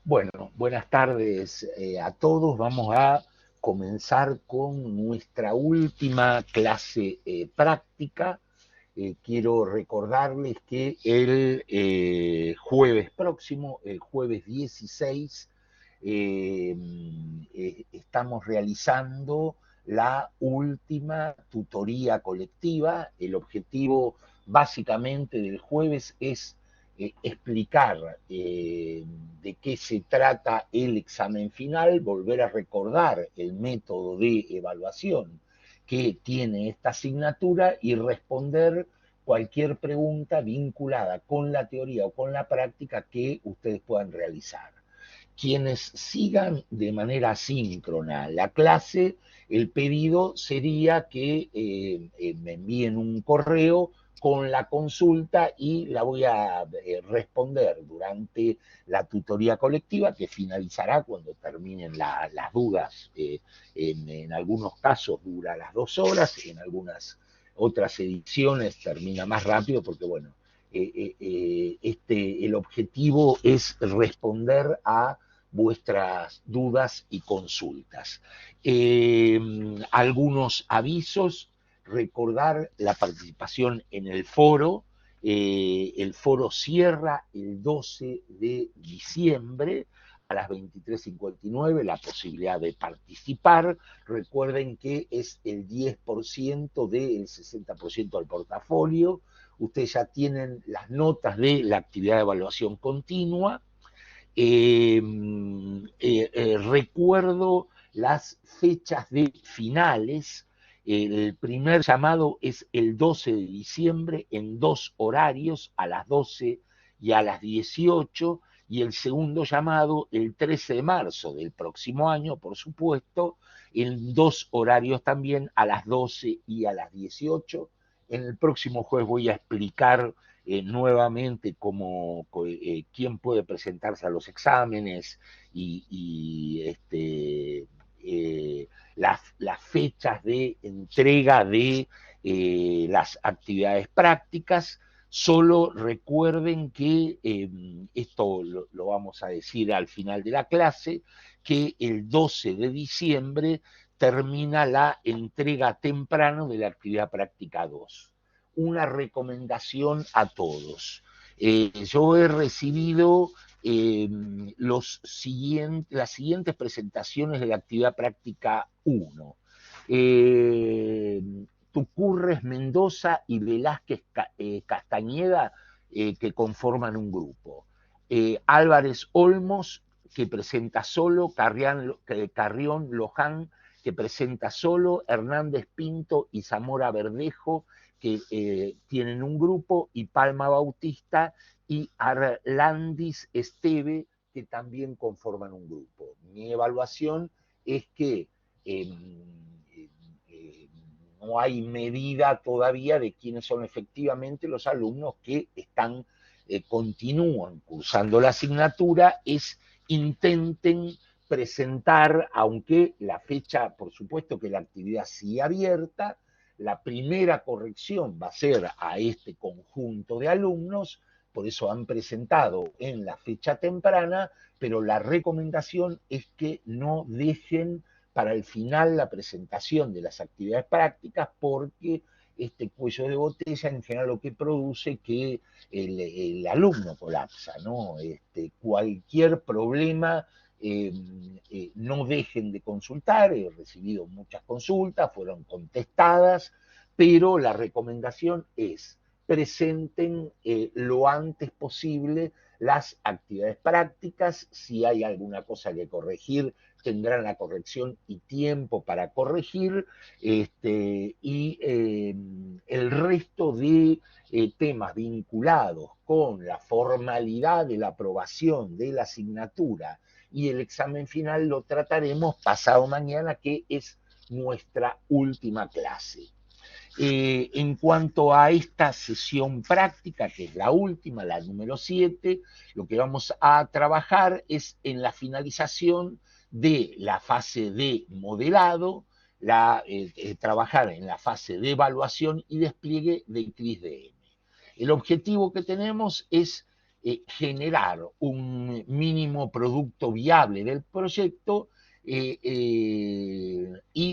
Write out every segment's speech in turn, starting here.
Bueno, buenas tardes a todos. Vamos a comenzar con nuestra última clase práctica. Quiero recordarles que el jueves próximo, el jueves 16, estamos realizando la última tutoría colectiva. El objetivo básicamente del jueves es explicar de qué se trata el examen final, volver a recordar el método de evaluación que tiene esta asignatura y responder cualquier pregunta vinculada con la teoría o con la práctica que ustedes puedan realizar. Quienes sigan de manera síncrona la clase, el pedido sería que me envíen un correo con la consulta y la voy a responder durante la tutoría colectiva, que finalizará cuando terminen las dudas. En algunos casos dura las 2 horas, en algunas otras ediciones termina más rápido porque, bueno, el objetivo es responder a vuestras dudas y consultas. Algunos avisos: recordar la participación en el foro. El foro cierra el 12 de diciembre a las 23:59, la posibilidad de participar. Recuerden que es el 10% del 60% del portafolio. Ustedes ya tienen las notas de la actividad de evaluación continua. Recuerdo las fechas de finales. El primer llamado es el 12 de diciembre en 2 horarios, a las 12 y a las 18, y el segundo llamado el 13 de marzo del próximo año, por supuesto, en 2 horarios también, a las 12 y a las 18. En el próximo jueves voy a explicar nuevamente quién puede presentarse a los exámenes y las fechas de entrega de las actividades prácticas. Solo recuerden que esto lo vamos a decir al final de la clase, que el 12 de diciembre termina la entrega temprano de la actividad práctica 2. Una recomendación a todos. Yo he recibido las siguientes presentaciones de la actividad práctica 1. Tucurres, Mendoza y Velázquez Castañeda, que conforman un grupo. Álvarez Olmos, que presenta solo. Carrión Loján, que presenta solo. Hernández Pinto y Zamora Verdejo, que tienen un grupo, y Palma Bautista y Arlandis Esteve, que también conforman un grupo. Mi evaluación es que no hay medida todavía de quiénes son efectivamente los alumnos que continúan cursando la asignatura. Intenten presentar, aunque la fecha, por supuesto que la actividad sigue abierta. La primera corrección va a ser a este conjunto de alumnos, por eso han presentado en la fecha temprana, pero la recomendación es que no dejen para el final la presentación de las actividades prácticas, porque este cuello de botella en general lo que produce que el alumno colapsa, ¿no? Cualquier problema, no dejen de consultar. He recibido muchas consultas, fueron contestadas, pero la recomendación es: presenten lo antes posible las actividades prácticas. Si hay alguna cosa que corregir, tendrán la corrección y tiempo para corregir. El resto de temas vinculados con la formalidad de la aprobación de la asignatura y el examen final lo trataremos pasado mañana, que es nuestra última clase. En cuanto a esta sesión práctica, que es la última, la número 7, lo que vamos a trabajar es en la finalización de la fase de modelado, trabajar en la fase de evaluación y despliegue del CRISDM. El objetivo que tenemos es generar un mínimo producto viable del proyecto y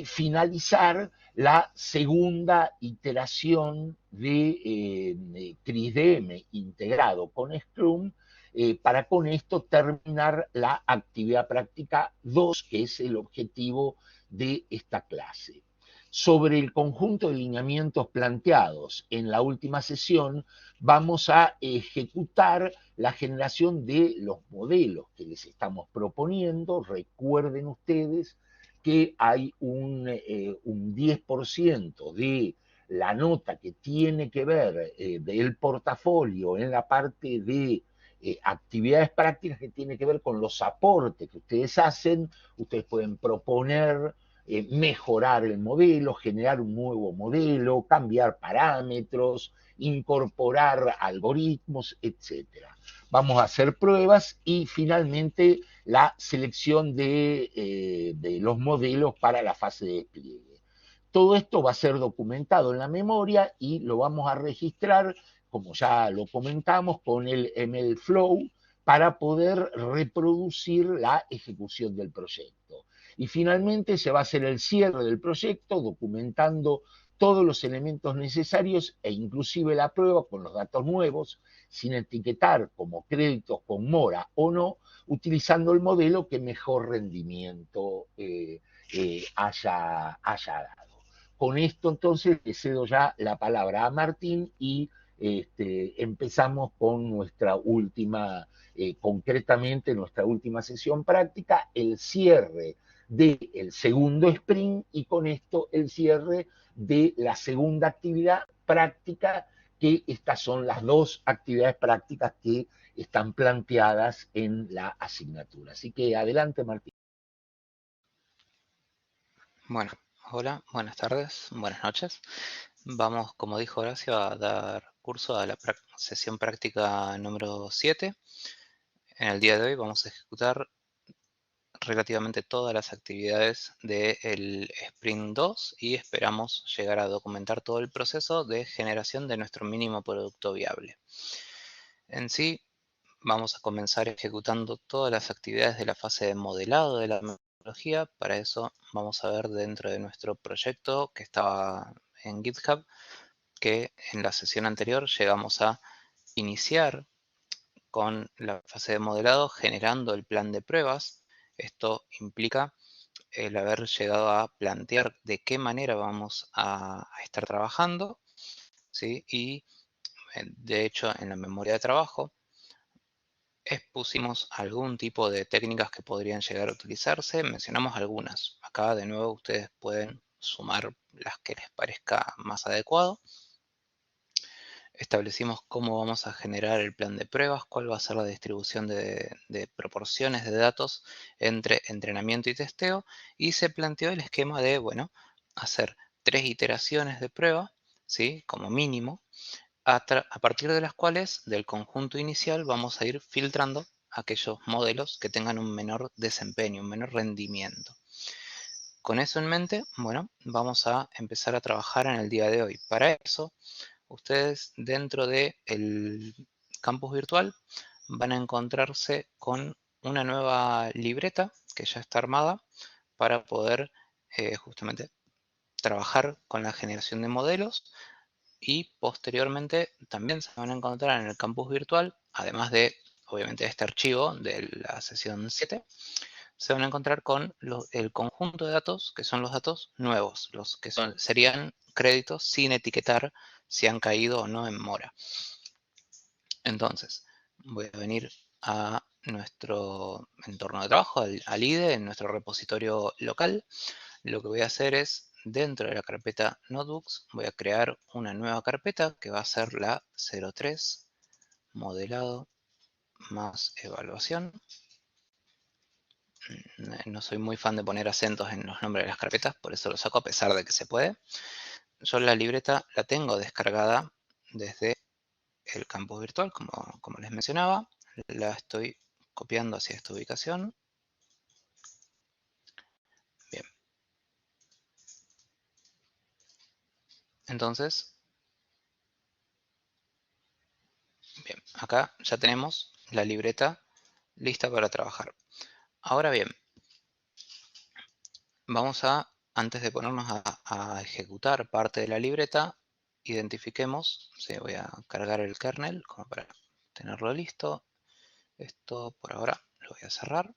finalizar la segunda iteración de CRISDM integrado con Scrum para con esto terminar la actividad práctica 2, que es el objetivo de esta clase. Sobre el conjunto de lineamientos planteados en la última sesión, vamos a ejecutar la generación de los modelos que les estamos proponiendo. Recuerden ustedes que hay un 10% de la nota que tiene que ver del portafolio en la parte de actividades prácticas que tiene que ver con los aportes que ustedes hacen. Ustedes pueden proponer mejorar el modelo, generar un nuevo modelo, cambiar parámetros, incorporar algoritmos, etcétera. Vamos a hacer pruebas y finalmente la selección de los modelos para la fase de despliegue. Todo esto va a ser documentado en la memoria y lo vamos a registrar, como ya lo comentamos, con el MLflow para poder reproducir la ejecución del proyecto. Y finalmente se va a hacer el cierre del proyecto documentando todos los elementos necesarios e inclusive la prueba con los datos nuevos, sin etiquetar como créditos con mora o no, utilizando el modelo que mejor rendimiento haya dado. Con esto entonces le cedo ya la palabra a Martín y empezamos con nuestra última, concretamente nuestra última sesión práctica, el cierre del segundo sprint y con esto el cierre de la segunda actividad práctica, que estas son las dos actividades prácticas que están planteadas en la asignatura. Así que adelante, Martín. Bueno, hola, buenas tardes, buenas noches. Vamos, como dijo Horacio, a dar curso a la sesión práctica número 7. En el día de hoy vamos a ejecutar relativamente todas las actividades del Sprint 2 y esperamos llegar a documentar todo el proceso de generación de nuestro mínimo producto viable. En sí, vamos a comenzar ejecutando todas las actividades de la fase de modelado de la metodología. Para eso vamos a ver dentro de nuestro proyecto que estaba en GitHub, que en la sesión anterior llegamos a iniciar con la fase de modelado generando el plan de pruebas. Esto implica el haber llegado a plantear de qué manera vamos a estar trabajando, ¿sí? Y de hecho en la memoria de trabajo expusimos algún tipo de técnicas que podrían llegar a utilizarse, mencionamos algunas. Acá de nuevo ustedes pueden sumar las que les parezca más adecuado. Establecimos cómo vamos a generar el plan de pruebas, cuál va a ser la distribución de proporciones de datos entre entrenamiento y testeo, y se planteó el esquema de, bueno, hacer 3 iteraciones de prueba, ¿sí? Como mínimo, a partir de las cuales del conjunto inicial vamos a ir filtrando aquellos modelos que tengan un menor desempeño, un menor rendimiento. Con eso en mente, bueno, vamos a empezar a trabajar en el día de hoy. Para eso, ustedes dentro del campus virtual van a encontrarse con una nueva libreta que ya está armada para poder justamente trabajar con la generación de modelos. Y posteriormente también se van a encontrar en el campus virtual, además de obviamente este archivo de la sesión 7, se van a encontrar con el conjunto de datos que son los datos nuevos, los que serían créditos sin etiquetar si han caído o no en mora. Entonces, voy a venir a nuestro entorno de trabajo, al IDE, en nuestro repositorio local. Lo que voy a hacer es, dentro de la carpeta Notebooks, voy a crear una nueva carpeta que va a ser la 03, modelado más evaluación. No soy muy fan de poner acentos en los nombres de las carpetas, por eso lo saco a pesar de que se puede. Yo la libreta la tengo descargada desde el campus virtual, como les mencionaba. La estoy copiando hacia esta ubicación. Bien. Entonces, Bien, acá ya tenemos la libreta lista para trabajar. Ahora bien, vamos a, antes de ponernos a ejecutar parte de la libreta, identifiquemos, sí, voy a cargar el kernel como para tenerlo listo. Esto por ahora lo voy a cerrar.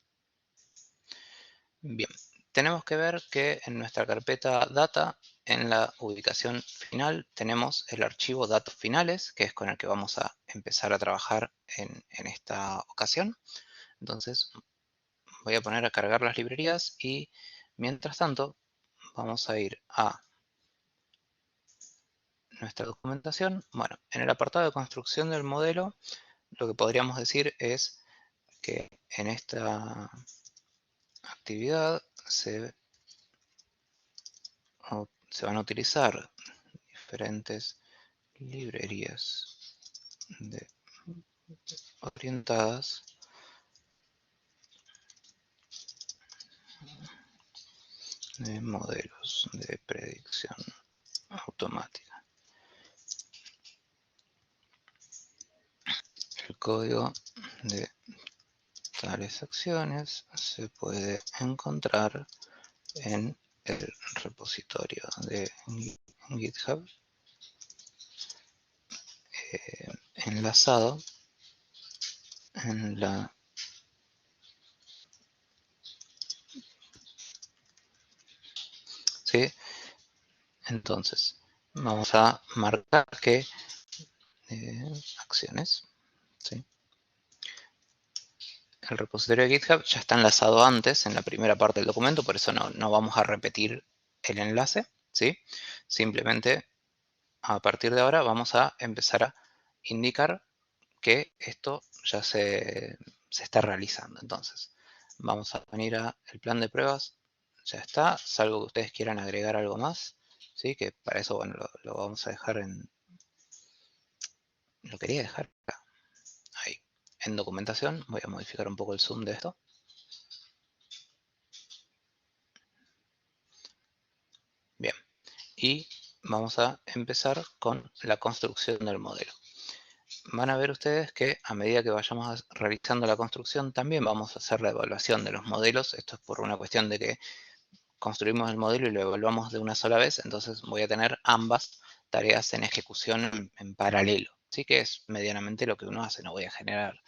Bien, tenemos que ver que en nuestra carpeta data, en la ubicación final, tenemos el archivo datos finales, que es con el que vamos a empezar a trabajar en esta ocasión. Entonces voy a poner a cargar las librerías y mientras tanto vamos a ir a nuestra documentación. Bueno, en el apartado de construcción del modelo, lo que podríamos decir es que en esta actividad se van a utilizar diferentes librerías orientadas de modelos de predicción automática. El código de tales acciones se puede encontrar en el repositorio de GitHub enlazado en la ¿sí? Entonces vamos a marcar que acciones, ¿sí? El repositorio de GitHub ya está enlazado antes en la primera parte del documento, por eso no vamos a repetir el enlace, ¿sí? Simplemente a partir de ahora vamos a empezar a indicar que esto ya se está realizando. Entonces vamos a venir a el plan de pruebas, ya está, salvo que ustedes quieran agregar algo más, ¿sí? Que para eso, bueno, lo vamos a dejar en, lo quería dejar acá, ahí, en documentación. Voy a modificar un poco el zoom de esto. Bien, y vamos a empezar con la construcción del modelo. Van a ver ustedes que a medida que vayamos realizando la construcción también vamos a hacer la evaluación de los modelos. Esto es por una cuestión de que construimos el modelo y lo evaluamos de una sola vez, entonces voy a tener ambas tareas en ejecución en paralelo. Sí que es medianamente lo que uno hace, no voy a generar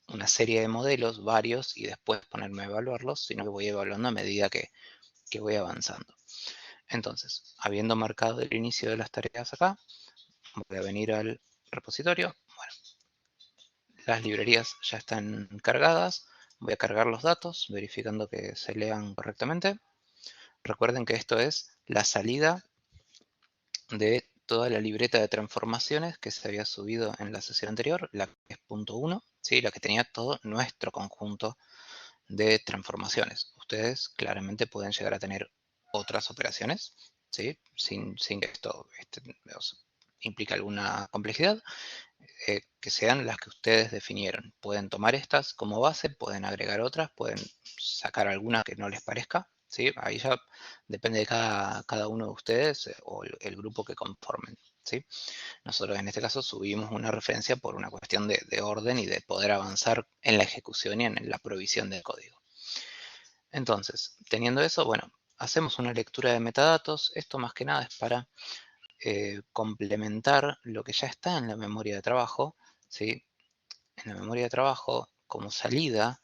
una serie de modelos, varios, y después ponerme a evaluarlos, sino que voy evaluando a medida que voy avanzando. Entonces, habiendo marcado el inicio de las tareas acá, voy a venir al repositorio. Bueno, las librerías ya están cargadas. Voy a cargar los datos, verificando que se lean correctamente. Recuerden que esto es la salida de toda la libreta de transformaciones que se había subido en la sesión anterior, la que es .1, ¿sí? La que tenía todo nuestro conjunto de transformaciones. Ustedes claramente pueden llegar a tener otras operaciones, ¿sí? Sin que esto implique alguna complejidad, que sean las que ustedes definieron. Pueden tomar estas como base, pueden agregar otras, pueden sacar alguna que no les parezca, ¿sí? Ahí ya depende de cada uno de ustedes o el grupo que conformen, ¿sí? Nosotros en este caso subimos una referencia por una cuestión de orden y de poder avanzar en la ejecución y en la provisión del código. Entonces, teniendo eso, bueno, hacemos una lectura de metadatos. Esto más que nada es para complementar lo que ya está en la memoria de trabajo, ¿sí? En la memoria de trabajo, como salida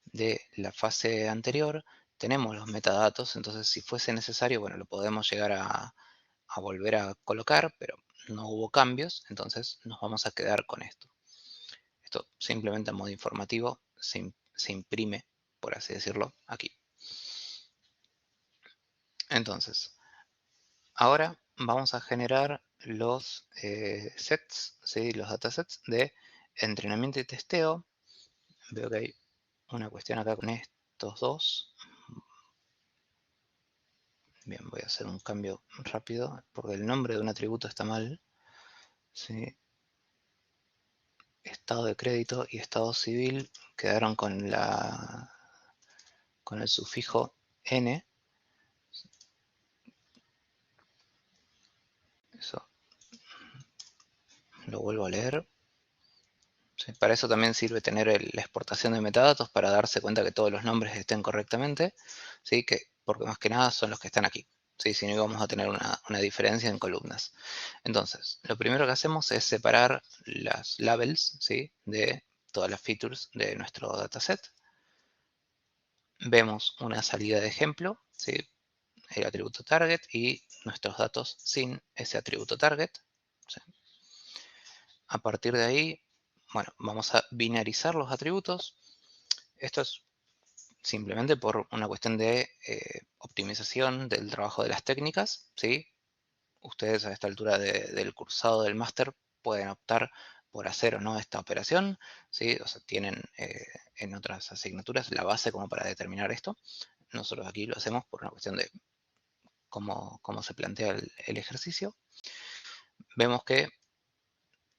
de la fase anterior, tenemos los metadatos, entonces si fuese necesario, bueno, lo podemos llegar a volver a colocar, pero no hubo cambios, entonces nos vamos a quedar con esto. Esto simplemente a modo informativo se imprime, por así decirlo, aquí. Entonces, ahora vamos a generar los sets, ¿sí? Los datasets de entrenamiento y testeo. Veo que hay una cuestión acá con estos dos. Bien, voy a hacer un cambio rápido porque el nombre de un atributo está mal, ¿sí? Estado de crédito y estado civil quedaron con el sufijo n. Eso lo vuelvo a leer. ¿sí? Para eso también sirve tener la exportación de metadatos para darse cuenta que todos los nombres estén correctamente, ¿sí? Porque más que nada son los que están aquí, ¿sí? Si no íbamos a tener una diferencia en columnas. Entonces, lo primero que hacemos es separar las labels, ¿sí? De todas las features de nuestro dataset. Vemos una salida de ejemplo, ¿sí? El atributo target y nuestros datos sin ese atributo target, ¿sí? A partir de ahí, bueno, vamos a binarizar los atributos. Esto es simplemente por una cuestión de optimización del trabajo de las técnicas, ¿sí? Ustedes a esta altura del cursado del máster pueden optar por hacer o no esta operación, ¿sí? O sea, tienen en otras asignaturas la base como para determinar esto. Nosotros aquí lo hacemos por una cuestión de cómo se plantea el ejercicio. Vemos que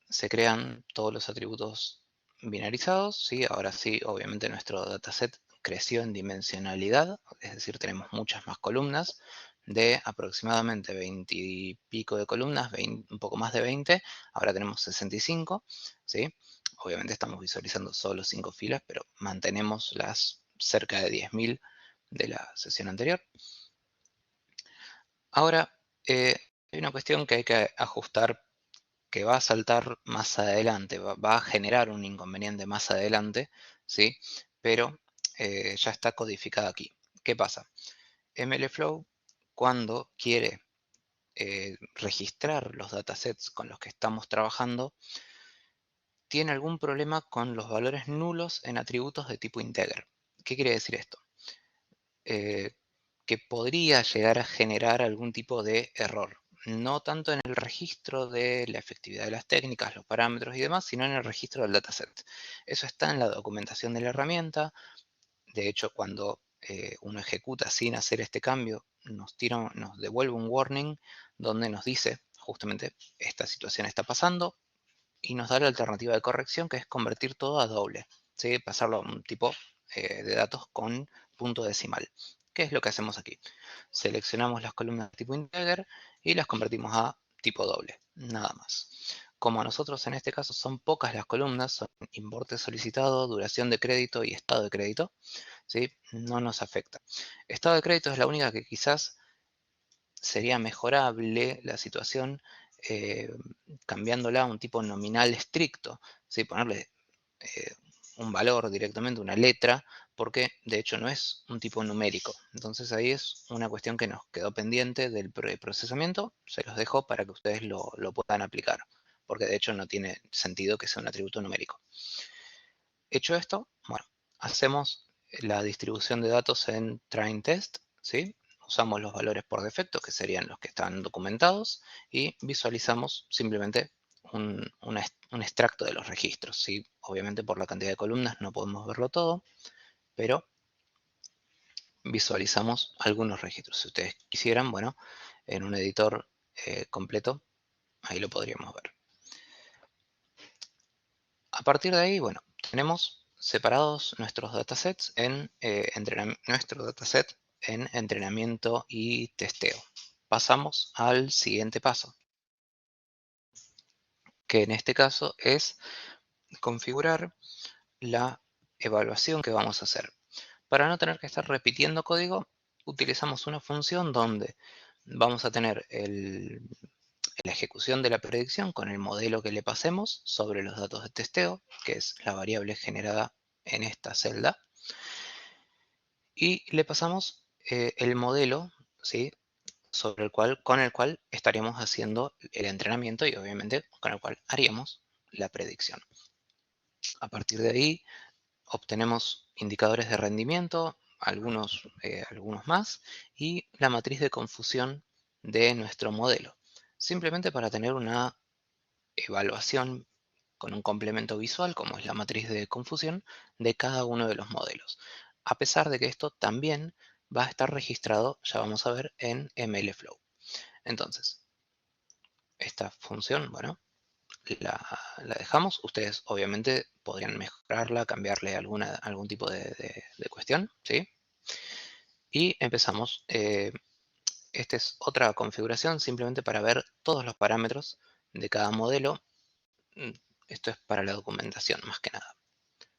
se crean todos los atributos binarizados, ¿sí? Ahora sí, obviamente nuestro dataset creció en dimensionalidad, es decir, tenemos muchas más columnas, de aproximadamente 20 y pico de columnas, un poco más de 20, ahora tenemos 65, ¿sí? Obviamente estamos visualizando solo 5 filas, pero mantenemos las cerca de 10.000 de la sesión anterior. Ahora, hay una cuestión que hay que ajustar que va a saltar más adelante, va a generar un inconveniente más adelante, ¿sí? Pero ya está codificado aquí. ¿Qué pasa? MLflow, cuando quiere registrar los datasets con los que estamos trabajando, tiene algún problema con los valores nulos en atributos de tipo integer. ¿Qué quiere decir esto? Que podría llegar a generar algún tipo de error. No tanto en el registro de la efectividad de las técnicas, los parámetros y demás, sino en el registro del dataset. Eso está en la documentación de la herramienta. De hecho, cuando uno ejecuta sin hacer este cambio, nos devuelve un warning donde nos dice justamente esta situación está pasando y nos da la alternativa de corrección, que es convertir todo a doble, ¿sí? Pasarlo a un tipo de datos con punto decimal. ¿Qué es lo que hacemos aquí? Seleccionamos las columnas de tipo integer y las convertimos a tipo doble, nada más. Como a nosotros en este caso son pocas las columnas, son importe solicitado, duración de crédito y estado de crédito, ¿sí? No nos afecta. Estado de crédito es la única que quizás sería mejorable la situación eh, cambiándola a un tipo nominal estricto, ¿sí? Ponerle eh, un valor directamente, una letra, porque de hecho no es un tipo numérico. Entonces ahí es una cuestión que nos quedó pendiente del procesamiento, se los dejo para que ustedes lo puedan aplicar, porque de hecho no tiene sentido que sea un atributo numérico. Hecho esto, bueno, hacemos la distribución de datos en train test, ¿sí? Usamos los valores por defecto, que serían los que están documentados, y visualizamos simplemente un extracto de los registros, ¿sí? Obviamente por la cantidad de columnas no podemos verlo todo, pero visualizamos algunos registros. Si ustedes quisieran, bueno, en un editor completo, ahí lo podríamos ver. A partir de ahí, bueno, tenemos separados nuestros datasets en nuestro dataset en entrenamiento y testeo. Pasamos al siguiente paso, que en este caso es configurar la evaluación que vamos a hacer. Para no tener que estar repitiendo código, utilizamos una función donde vamos a tener la ejecución de la predicción con el modelo que le pasemos sobre los datos de testeo, que es la variable generada en esta celda, y le pasamos el modelo, ¿sí? Con el cual estaríamos haciendo el entrenamiento y obviamente con el cual haríamos la predicción. A partir de ahí obtenemos indicadores de rendimiento, algunos más, y la matriz de confusión de nuestro modelo. Simplemente para tener una evaluación con un complemento visual, como es la matriz de confusión, de cada uno de los modelos. A pesar de que esto también va a estar registrado, ya vamos a ver, en MLflow. Entonces, esta función, bueno, la dejamos. Ustedes obviamente podrían mejorarla, cambiarle algún tipo de cuestión, ¿sí? Y empezamos. Esta es otra configuración simplemente para ver todos los parámetros de cada modelo. Esto es para la documentación más que nada,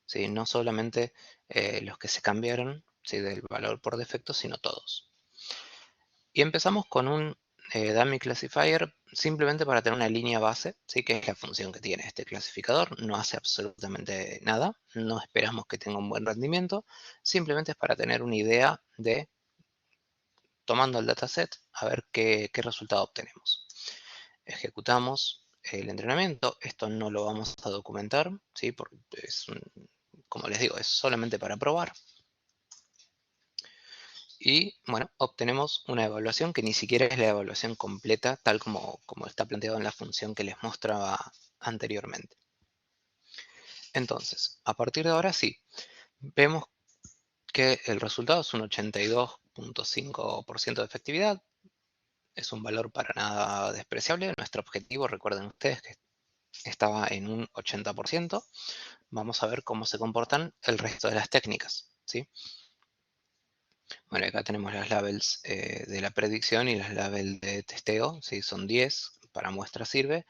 ¿sí? No solamente los que se cambiaron, ¿sí?, del valor por defecto, sino todos. Y empezamos con un dummy classifier simplemente para tener una línea base, ¿sí?, que es la función que tiene este clasificador. No hace absolutamente nada, no esperamos que tenga un buen rendimiento, simplemente es para tener una idea de, tomando el dataset, a ver qué resultado obtenemos. Ejecutamos el entrenamiento, esto no lo vamos a documentar, ¿sí?, porque como les digo, es solamente para probar. Y bueno, obtenemos una evaluación que ni siquiera es la evaluación completa, tal como está planteado en la función que les mostraba anteriormente. Entonces, a partir de ahora sí, vemos que el resultado es un 82.5% de efectividad. Es un valor para nada despreciable. Nuestro objetivo, recuerden ustedes que estaba en un 80%. Vamos a ver cómo se comportan el resto de las técnicas, ¿sí? Bueno, acá tenemos las labels de la predicción y las labels de testeo, ¿sí? Son 10, para muestra sirve.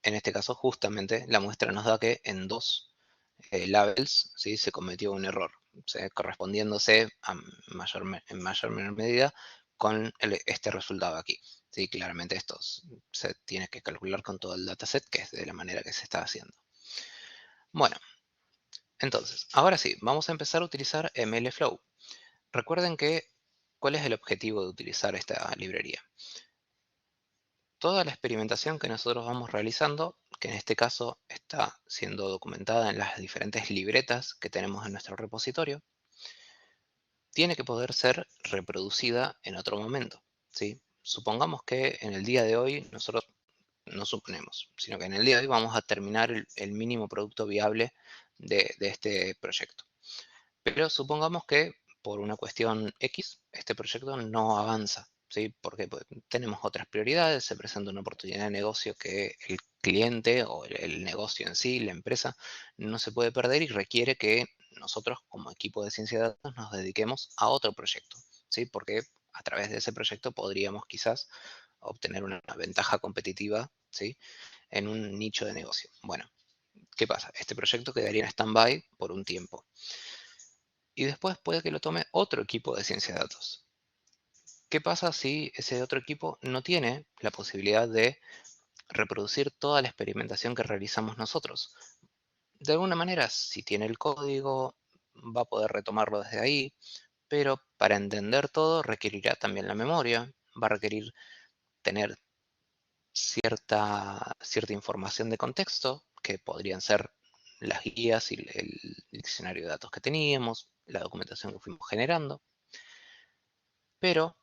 En este caso, justamente, la muestra nos da que en 2 labels, ¿sí?, se cometió un error, ¿sí?, correspondiéndose en mayor o menor medida con este resultado aquí, ¿sí? Claramente esto se tiene que calcular con todo el dataset, que es de la manera que se está haciendo. Bueno, entonces, ahora sí, vamos a empezar a utilizar MLflow. Recuerden que, ¿cuál es el objetivo de utilizar esta librería? Toda la experimentación que nosotros vamos realizando, que en este caso está siendo documentada en las diferentes libretas que tenemos en nuestro repositorio, tiene que poder ser reproducida en otro momento, ¿sí? Supongamos que en el día de hoy, nosotros no suponemos, sino que en el día de hoy vamos a terminar el mínimo producto viable de este proyecto. Pero supongamos que por una cuestión X, este proyecto no avanza, ¿sí? Porque pues, tenemos otras prioridades, se presenta una oportunidad de negocio que el cliente o el negocio en sí, la empresa, no se puede perder y requiere que nosotros como equipo de ciencia de datos nos dediquemos a otro proyecto, ¿sí? Porque a través de ese proyecto podríamos quizás obtener una ventaja competitiva, ¿sí?, en un nicho de negocio. Bueno, ¿qué pasa? Este proyecto quedaría en stand-by por un tiempo. Y después puede que lo tome otro equipo de ciencia de datos. ¿Qué pasa si ese otro equipo no tiene la posibilidad de reproducir toda la experimentación que realizamos nosotros? De alguna manera, si tiene el código, va a poder retomarlo desde ahí, pero para entender todo requerirá también la memoria, va a requerir tener cierta información de contexto, que podrían ser las guías y el diccionario de datos que teníamos, la documentación que fuimos generando, pero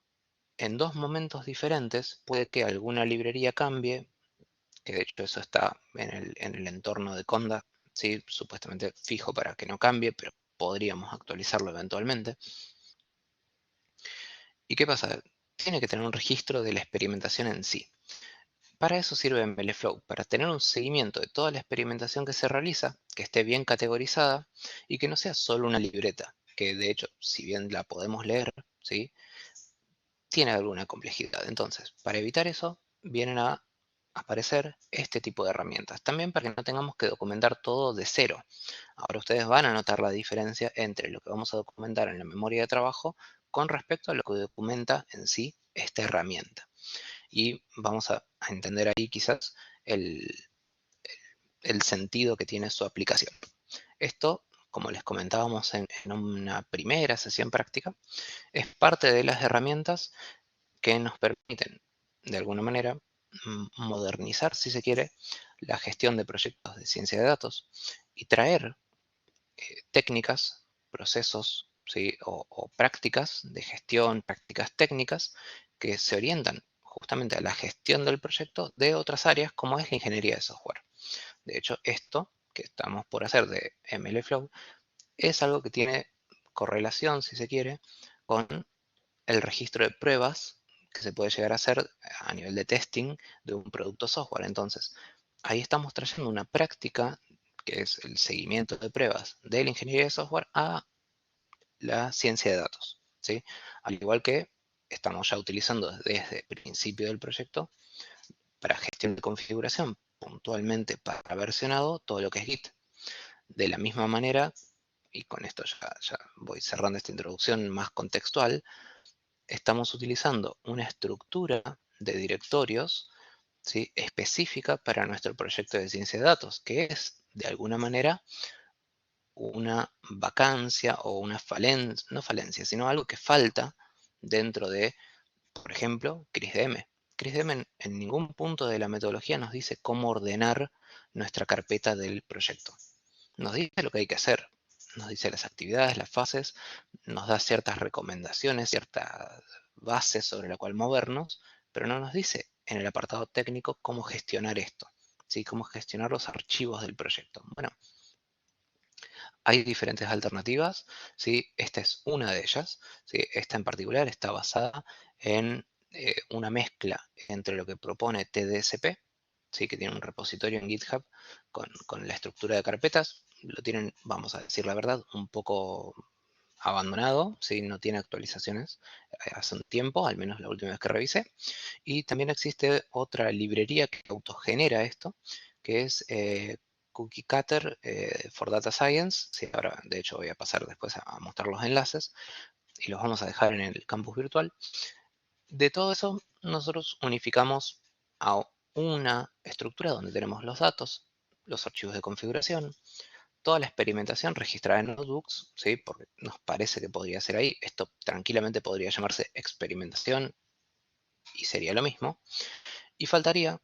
en 2 momentos diferentes puede que alguna librería cambie, que de hecho eso está en el entorno de Conda, ¿sí?, supuestamente fijo para que no cambie, pero podríamos actualizarlo eventualmente. ¿Y qué pasa? Tiene que tener un registro de la experimentación en sí. Para eso sirve MLflow, para tener un seguimiento de toda la experimentación que se realiza, que esté bien categorizada y que no sea solo una libreta, que de hecho, si bien la podemos leer, ¿sí?, tiene alguna complejidad. Entonces, para evitar eso, vienen a aparecer este tipo de herramientas. También para que no tengamos que documentar todo de cero. Ahora ustedes van a notar la diferencia entre lo que vamos a documentar en la memoria de trabajo con respecto a lo que documenta en sí esta herramienta. Y vamos a entender ahí quizás el, el sentido que tiene su aplicación. Esto, como les comentábamos en una primera sesión práctica, es parte de las herramientas que nos permiten, de alguna manera, modernizar, si se quiere, la gestión de proyectos de ciencia de datos y traer técnicas, procesos, ¿sí?, o prácticas de gestión, prácticas técnicas que se orientan justamente a la gestión del proyecto de otras áreas como es la ingeniería de software. De hecho, esto que estamos por hacer de MLflow es algo que tiene correlación, si se quiere, con el registro de pruebas que se puede llegar a hacer a nivel de testing de un producto software. Entonces, ahí estamos trayendo una práctica que es el seguimiento de pruebas de la ingeniería de software a la ciencia de datos, ¿sí? Al igual que estamos ya utilizando desde el principio del proyecto para gestión de configuración puntualmente para versionado todo lo que es Git. De la misma manera, y con esto ya voy cerrando esta introducción más contextual, estamos utilizando una estructura de directorios, ¿sí?, específica para nuestro proyecto de ciencia de datos, que es, de alguna manera, una vacancia o una falencia, no falencia, sino algo que falta dentro de, por ejemplo, CrisDM. CrisDM en ningún punto de la metodología nos dice cómo ordenar nuestra carpeta del proyecto. Nos dice lo que hay que hacer, nos dice las actividades, las fases, nos da ciertas recomendaciones, ciertas bases sobre la cual movernos, pero no nos dice en el apartado técnico cómo gestionar esto, ¿sí? Cómo gestionar los archivos del proyecto. Bueno, hay diferentes alternativas, ¿sí? Esta es una de ellas, ¿sí? Esta en particular está basada en una mezcla entre lo que propone TDSP, ¿sí?, que tiene un repositorio en GitHub con la estructura de carpetas. Lo tienen, vamos a decir la verdad, un poco abandonado, ¿sí? No tiene actualizaciones hace un tiempo, al menos la última vez que revisé. Y también existe otra librería que autogenera esto, que es Cookie Cutter for Data Science. Sí, ahora de hecho voy a pasar después a mostrar los enlaces y los vamos a dejar en el campus virtual. De todo eso, nosotros unificamos a una estructura donde tenemos los datos, los archivos de configuración, toda la experimentación registrada en notebooks, ¿sí?, porque nos parece que podría ser ahí. Esto tranquilamente podría llamarse experimentación y sería lo mismo. Y faltaría,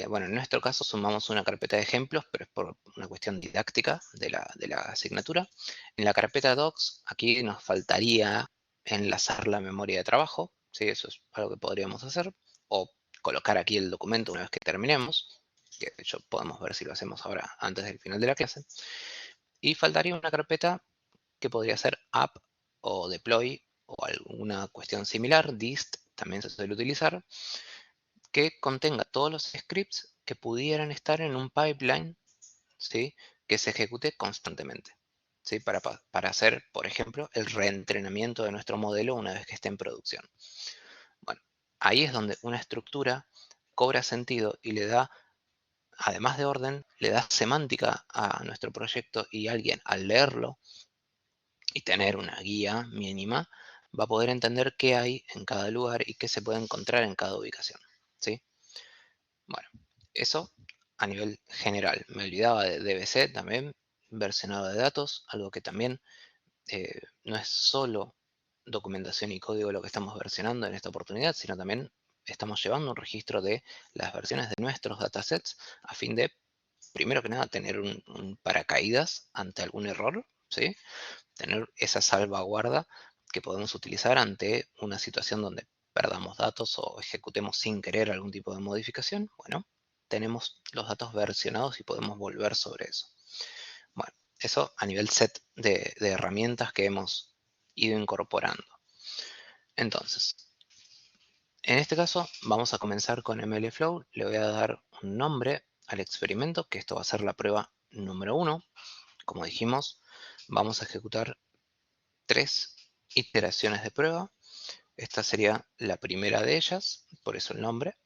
bueno, en nuestro caso sumamos una carpeta de ejemplos, pero es por una cuestión didáctica de la asignatura. En la carpeta docs, aquí nos faltaría enlazar la memoria de trabajo, ¿sí? Eso es algo que podríamos hacer, o colocar aquí el documento una vez que terminemos, que de hecho podemos ver si lo hacemos ahora antes del final de la clase. Y faltaría una carpeta que podría ser app o deploy o alguna cuestión similar, dist también se suele utilizar, que contenga todos los scripts que pudieran estar en un pipeline, ¿sí?, que se ejecute constantemente, ¿sí?, para hacer, por ejemplo, el reentrenamiento de nuestro modelo una vez que esté en producción. Bueno, ahí es donde una estructura cobra sentido y le da, además de orden, le da semántica a nuestro proyecto, y alguien al leerlo y tener una guía mínima va a poder entender qué hay en cada lugar y qué se puede encontrar en cada ubicación, ¿sí? Bueno, eso a nivel general. Me olvidaba de DBC también, versionado de datos, algo que también no es solo documentación y código lo que estamos versionando en esta oportunidad, sino también estamos llevando un registro de las versiones de nuestros datasets a fin de, primero que nada, tener un paracaídas ante algún error, ¿sí?, tener esa salvaguarda que podemos utilizar ante una situación donde perdamos datos o ejecutemos sin querer algún tipo de modificación. Bueno, tenemos los datos versionados y podemos volver sobre eso. Bueno, eso a nivel set de herramientas que hemos ido incorporando. Entonces, en este caso vamos a comenzar con MLflow. Le voy a dar un nombre al experimento, que esto va a ser la prueba número 1. Como dijimos, vamos a ejecutar 3 iteraciones de prueba. Esta sería la primera de ellas, por eso el nombre.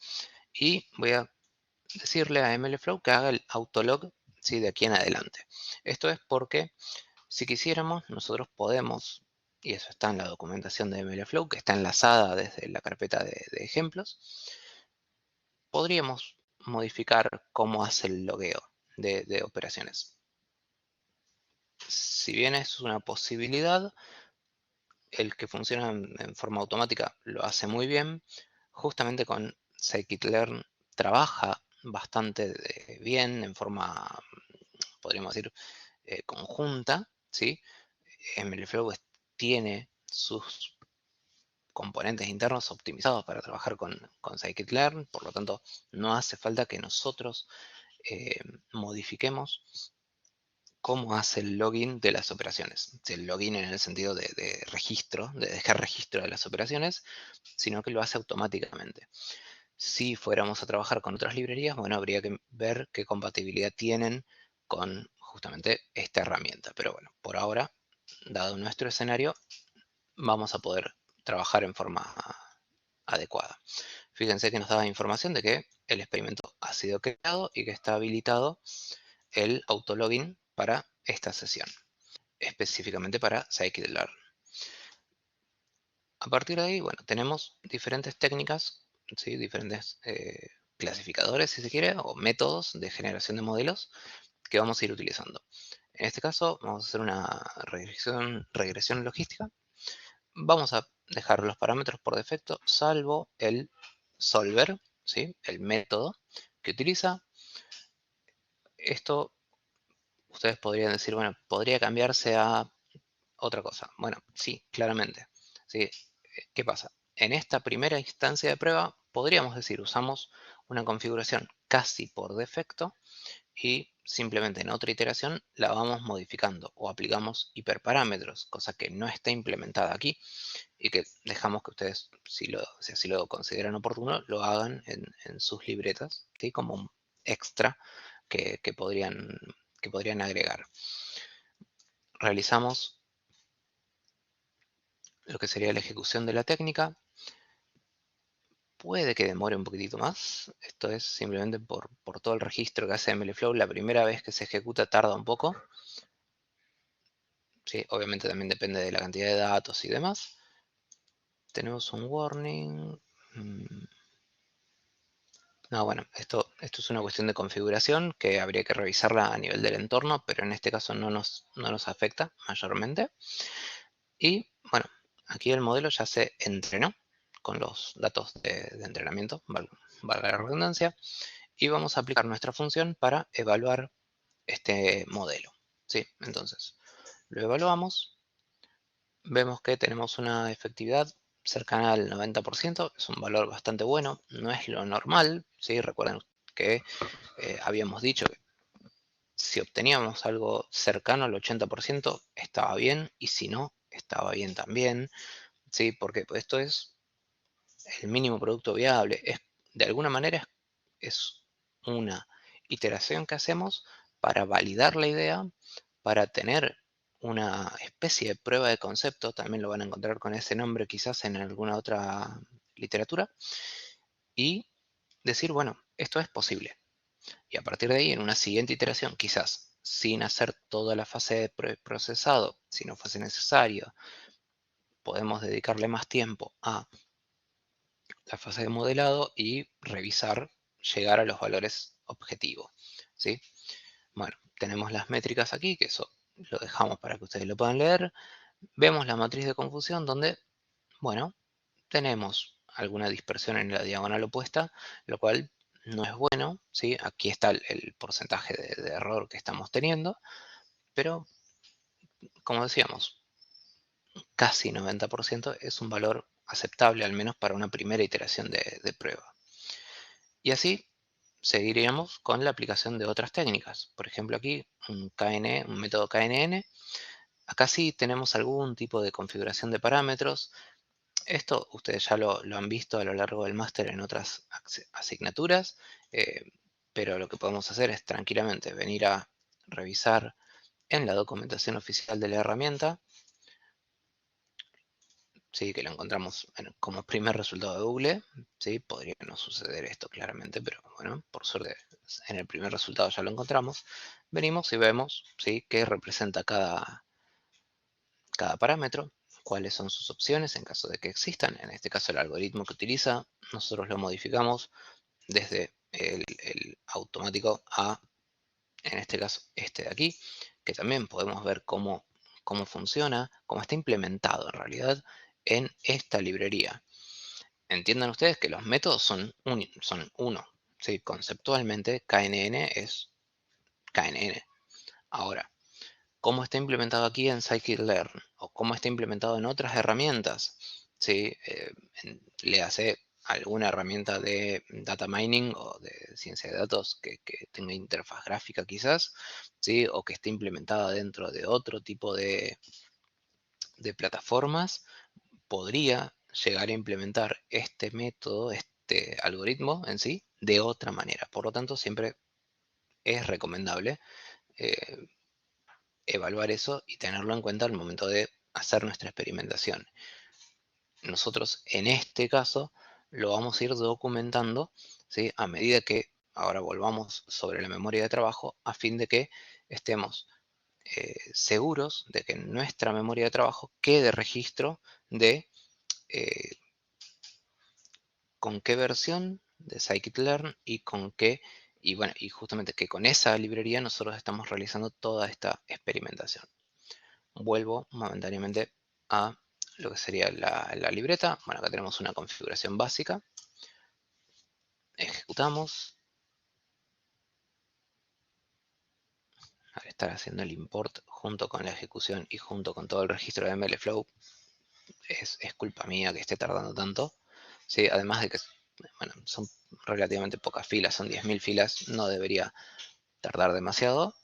Y voy a decirle a MLflow que haga el autolog, ¿sí?, de aquí en adelante. Esto es porque si quisiéramos, nosotros podemos, y eso está en la documentación de MLflow, que está enlazada desde la carpeta de ejemplos, podríamos modificar cómo hace el logueo de operaciones. Si bien es una posibilidad, el que funciona en forma automática lo hace muy bien. Justamente con scikit-learn trabaja bastante bien, en forma, podríamos decir, conjunta, ¿sí? MLflow tiene sus componentes internos optimizados para trabajar con scikit-learn, por lo tanto no hace falta que nosotros modifiquemos cómo hace el login de las operaciones. El login en el sentido de registro, de dejar registro de las operaciones, sino que lo hace automáticamente. Si fuéramos a trabajar con otras librerías, bueno, habría que ver qué compatibilidad tienen con justamente esta herramienta. Pero bueno, por ahora, dado nuestro escenario, vamos a poder trabajar en forma adecuada. Fíjense que nos daba información de que el experimento ha sido creado y que está habilitado el autologin para esta sesión, específicamente para scikit-learn. A partir de ahí, bueno, tenemos diferentes técnicas, ¿sí? Diferentes clasificadores, si se quiere, o métodos de generación de modelos que vamos a ir utilizando. En este caso, vamos a hacer una regresión logística. Vamos a dejar los parámetros por defecto, salvo el solver, ¿sí? El método que utiliza. Esto, ustedes podrían decir, bueno, podría cambiarse a otra cosa. Bueno, sí, claramente. ¿Sí? ¿Qué pasa? En esta primera instancia de prueba, podríamos decir, usamos una configuración casi por defecto y simplemente en otra iteración la vamos modificando o aplicamos hiperparámetros, cosa que no está implementada aquí y que dejamos que ustedes, si así lo consideran oportuno, lo hagan en sus libretas, ¿sí? Como un extra que podrían agregar. Realizamos lo que sería la ejecución de la técnica. Puede que demore un poquitito más. Esto es simplemente por todo el registro que hace MLflow. La primera vez que se ejecuta tarda un poco. ¿Sí? Obviamente también depende de la cantidad de datos y demás. Tenemos un warning. No, bueno, esto es una cuestión de configuración que habría que revisarla a nivel del entorno, pero en este caso no nos afecta mayormente. Y bueno, aquí el modelo ya se entrenó con los datos de entrenamiento, valga la redundancia, y vamos a aplicar nuestra función para evaluar este modelo. ¿Sí? Entonces, lo evaluamos, vemos que tenemos una efectividad cercana al 90%, es un valor bastante bueno, no es lo normal, ¿sí? Recuerden que habíamos dicho que si obteníamos algo cercano al 80% estaba bien, y si no, estaba bien también, ¿sí? Porque pues, esto es el mínimo producto viable, de alguna manera es una iteración que hacemos para validar la idea, para tener una especie de prueba de concepto, también lo van a encontrar con ese nombre quizás en alguna otra literatura, y decir, bueno, esto es posible. Y a partir de ahí, en una siguiente iteración, quizás sin hacer toda la fase de procesado, si no fuese necesario, podemos dedicarle más tiempo a la fase de modelado y revisar, llegar a los valores objetivos, ¿sí? Bueno, tenemos las métricas aquí, que eso lo dejamos para que ustedes lo puedan leer. Vemos la matriz de confusión donde, bueno, tenemos alguna dispersión en la diagonal opuesta, lo cual no es bueno, ¿sí? Aquí está el porcentaje de error que estamos teniendo, pero como decíamos, casi 90% es un valor aceptable, al menos para una primera iteración de prueba. Y así seguiríamos con la aplicación de otras técnicas. Por ejemplo, aquí un método KNN. Acá sí tenemos algún tipo de configuración de parámetros. Esto ustedes ya lo han visto a lo largo del máster en otras asignaturas, pero lo que podemos hacer es tranquilamente venir a revisar en la documentación oficial de la herramienta. Sí, que lo encontramos como primer resultado de Google. Sí, podría no suceder esto claramente, pero bueno, por suerte en el primer resultado ya lo encontramos. Venimos y vemos, ¿sí?, qué representa cada parámetro, cuáles son sus opciones en caso de que existan. En este caso el algoritmo que utiliza, nosotros lo modificamos desde el automático a, en este caso, este de aquí, que también podemos ver cómo funciona, cómo está implementado en realidad en esta librería. Entiendan ustedes que los métodos son uno, ¿sí? Conceptualmente KNN es KNN. Ahora, ¿cómo está implementado aquí en scikit-learn? ¿O cómo está implementado en otras herramientas? ¿Sí? Le hace alguna herramienta de data mining o de ciencia de datos que tenga interfaz gráfica quizás, ¿sí? O que esté implementada dentro de otro tipo de plataformas, podría llegar a implementar este método, este algoritmo en sí, de otra manera. Por lo tanto, siempre es recomendable eh, evaluar eso y tenerlo en cuenta al momento de hacer nuestra experimentación. Nosotros, en este caso, lo vamos a ir documentando, ¿sí? A medida que ahora volvamos sobre la memoria de trabajo, a fin de que estemos seguros de que en nuestra memoria de trabajo quede registro de eh, con qué versión de scikit-learn y con qué, y bueno, y justamente que con esa librería nosotros estamos realizando toda esta experimentación. Vuelvo momentáneamente a lo que sería la libreta. Bueno, acá tenemos una configuración básica. Ejecutamos. Al estar haciendo el import junto con la ejecución y junto con todo el registro de MLflow, es culpa mía que esté tardando tanto. ¿Sí? Además de que bueno, son relativamente pocas filas, son 10.000 filas, no debería tardar demasiado.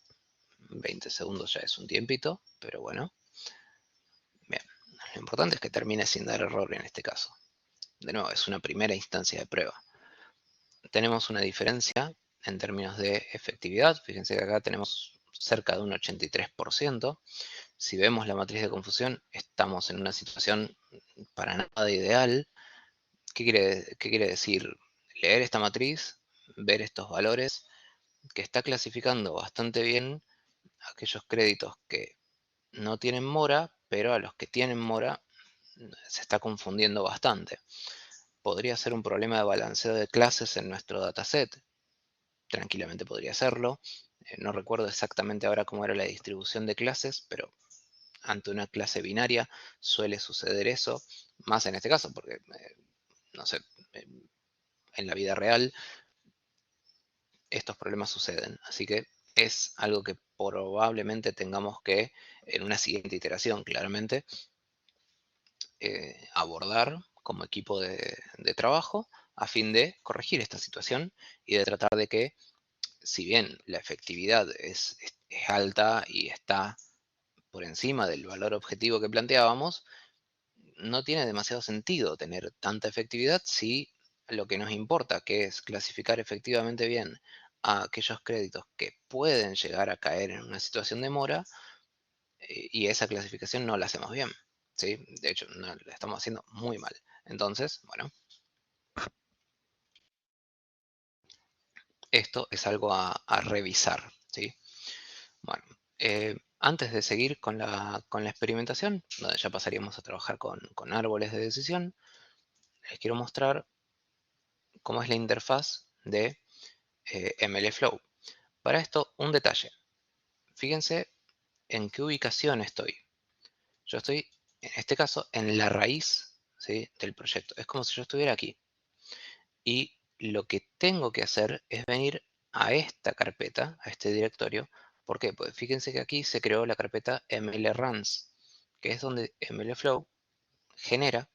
20 segundos ya es un tiempito, pero bueno. Bien, lo importante es que termine sin dar error en este caso. De nuevo, es una primera instancia de prueba. Tenemos una diferencia en términos de efectividad. Fíjense que acá tenemos cerca de un 83%. Si vemos la matriz de confusión, estamos en una situación para nada ideal. ¿Qué quiere decir? Leer esta matriz, ver estos valores, que está clasificando bastante bien aquellos créditos que no tienen mora, pero a los que tienen mora se está confundiendo bastante. Podría ser un problema de balanceo de clases en nuestro dataset. Tranquilamente podría serlo. No recuerdo exactamente ahora cómo era la distribución de clases, pero ante una clase binaria suele suceder eso, más en este caso, porque, no sé, en la vida real estos problemas suceden. Así que es algo que probablemente tengamos que, en una siguiente iteración, claramente, abordar como equipo de trabajo a fin de corregir esta situación y de tratar de que, si bien la efectividad es alta y está por encima del valor objetivo que planteábamos, no tiene demasiado sentido tener tanta efectividad si lo que nos importa, que es clasificar efectivamente bien a aquellos créditos que pueden llegar a caer en una situación de mora, y esa clasificación no la hacemos bien, ¿sí? De hecho, no, la estamos haciendo muy mal. Entonces, bueno, esto es algo a revisar, ¿sí? Bueno, antes de seguir con la experimentación, donde ya pasaríamos a trabajar con árboles de decisión, les quiero mostrar cómo es la interfaz de MLflow. Para esto, un detalle. Fíjense en qué ubicación estoy. Yo estoy, en este caso, en la raíz, ¿sí?, del proyecto. Es como si yo estuviera aquí. Y lo que tengo que hacer es venir a esta carpeta, a este directorio. ¿Por qué? Pues fíjense que aquí se creó la carpeta mlruns, que es donde MLflow genera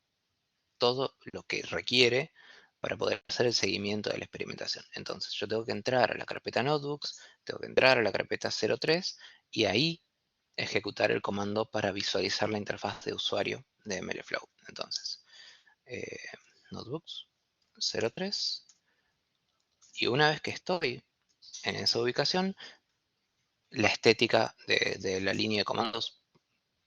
todo lo que requiere para poder hacer el seguimiento de la experimentación. Entonces yo tengo que entrar a la carpeta notebooks, tengo que entrar a la carpeta 03 y ahí ejecutar el comando para visualizar la interfaz de usuario de MLflow. Entonces, eh, notebooks 03, y una vez que estoy en esa ubicación, la estética de la línea de comandos,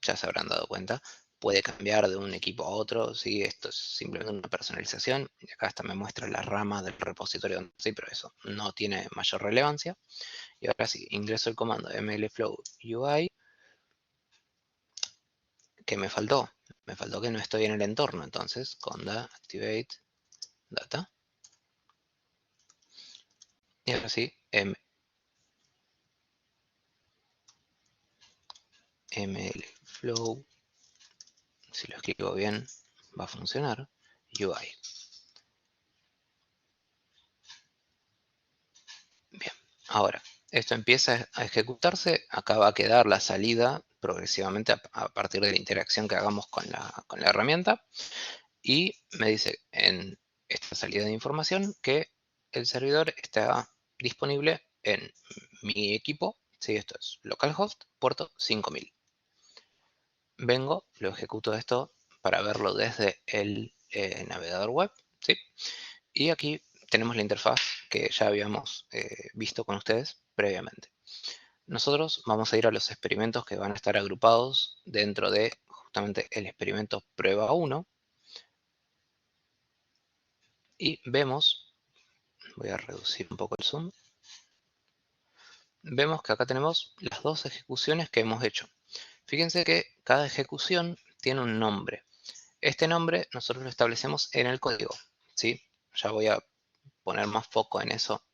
ya se habrán dado cuenta, puede cambiar de un equipo a otro, ¿sí? Esto es simplemente una personalización, y acá hasta me muestra la rama del repositorio, sí, pero eso no tiene mayor relevancia. Y ahora sí, ingreso el comando mlflow UI, que me faltó que no estoy en el entorno, entonces conda activate data, y ahora sí, mlflow, si lo escribo bien, va a funcionar, UI. Bien, ahora, esto empieza a ejecutarse, acá va a quedar la salida progresivamente a partir de la interacción que hagamos con la herramienta, y me dice en esta salida de información que el servidor está disponible en mi equipo, ¿sí? Esto es localhost, puerto 5000. Vengo, lo ejecuto esto para verlo desde el navegador web, ¿sí? Y aquí tenemos la interfaz que ya habíamos visto con ustedes previamente. Nosotros vamos a ir a los experimentos que van a estar agrupados dentro de justamente el experimento prueba 1. Y vemos, voy a reducir un poco el zoom, vemos que acá tenemos las dos ejecuciones que hemos hecho. Fíjense que cada ejecución tiene un nombre. Este nombre nosotros lo establecemos en el código, ¿sí? Ya voy a poner más foco en eso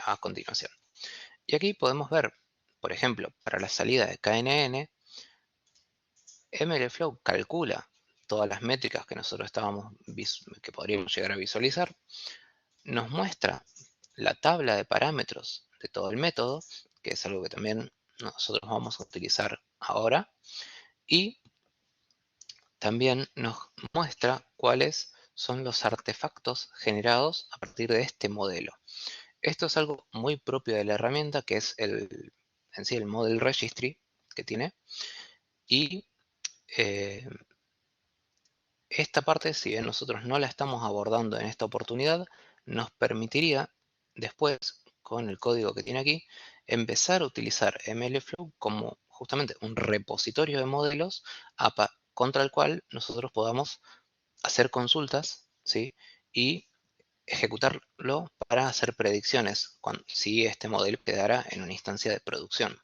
a continuación. Y aquí podemos ver, por ejemplo, para la salida de KNN, MLflow calcula todas las métricas que nosotros que podríamos llegar a visualizar, nos muestra la tabla de parámetros de todo el método, que es algo que también nosotros vamos a utilizar ahora, y también nos muestra cuáles son los artefactos generados a partir de este modelo. Esto es algo muy propio de la herramienta, que es en sí el Model Registry que tiene, y eh, esta parte, si bien nosotros no la estamos abordando en esta oportunidad, nos permitiría después, con el código que tiene aquí, empezar a utilizar MLflow como justamente un repositorio de modelos contra el cual nosotros podamos hacer consultas, ¿sí? Y ejecutarlo para hacer predicciones si este modelo quedara en una instancia de producción.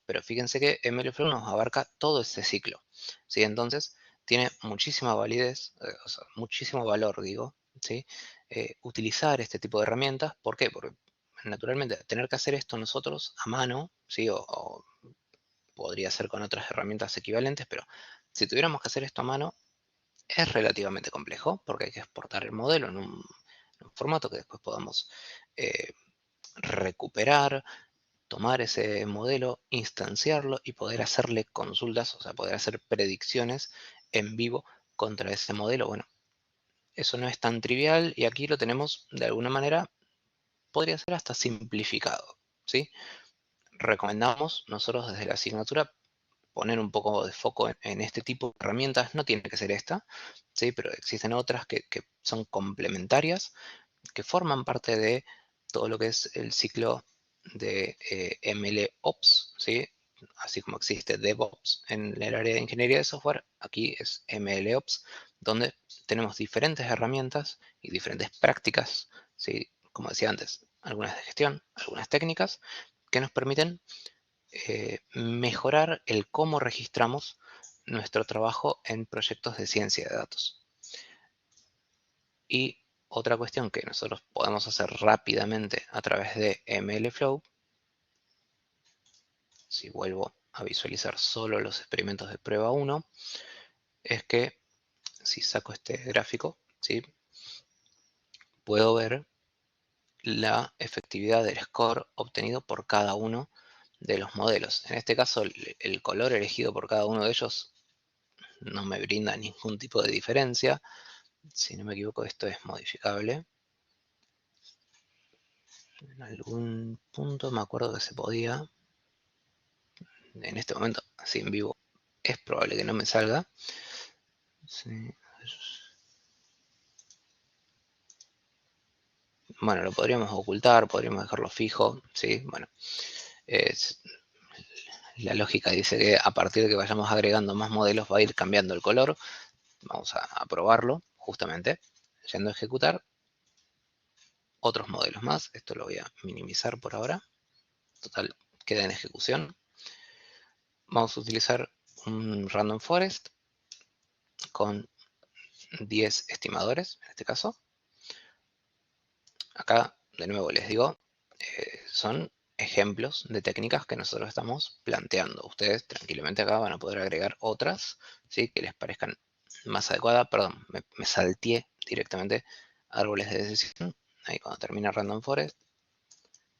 Pero fíjense que MLflow nos abarca todo ese ciclo, ¿sí? Entonces tiene muchísima validez, o sea, muchísimo valor, digo, ¿sí? Utilizar este tipo de herramientas. ¿Por qué? Porque naturalmente tener que hacer esto nosotros a mano, ¿sí? O podría ser con otras herramientas equivalentes, pero si tuviéramos que hacer esto a mano, es relativamente complejo porque hay que exportar el modelo en un formato que después podamos eh, recuperar, tomar ese modelo, instanciarlo y poder hacerle consultas, o sea, poder hacer predicciones en vivo contra ese modelo. Bueno, eso no es tan trivial y aquí lo tenemos de alguna manera, podría ser hasta simplificado, ¿sí? Recomendamos nosotros desde la asignatura poner un poco de foco en este tipo de herramientas. No tiene que ser esta, ¿sí? Pero existen otras que son complementarias, que forman parte de todo lo que es el ciclo de MLOps, ¿sí? Así como existe DevOps en el área de ingeniería de software, aquí es MLOps, donde tenemos diferentes herramientas y diferentes prácticas, ¿sí? Como decía antes, algunas de gestión, algunas técnicas, que nos permiten mejorar el cómo registramos nuestro trabajo en proyectos de ciencia de datos. Y otra cuestión que nosotros podemos hacer rápidamente a través de MLflow, si vuelvo a visualizar solo los experimentos de prueba 1, es que si saco este gráfico, ¿sí? Puedo ver la efectividad del score obtenido por cada uno de los modelos. En este caso, el color elegido por cada uno de ellos no me brinda ningún tipo de diferencia. Si no me equivoco, esto es modificable. En algún punto me acuerdo que se podía. En este momento, así en vivo, es probable que no me salga. Sí. Bueno, lo podríamos ocultar, podríamos dejarlo fijo, ¿sí? Bueno, la lógica dice que a partir de que vayamos agregando más modelos va a ir cambiando el color. Vamos a probarlo, justamente, yendo a ejecutar otros modelos más. Esto lo voy a minimizar por ahora. Total, queda en ejecución. Vamos a utilizar un random forest con 10 estimadores, en este caso. Acá, de nuevo les digo, son ejemplos de técnicas que nosotros estamos planteando. Ustedes tranquilamente acá van a poder agregar otras, ¿sí? Que les parezcan más adecuadas. Perdón, me salteé directamente árboles de decisión. Ahí cuando termina Random Forest,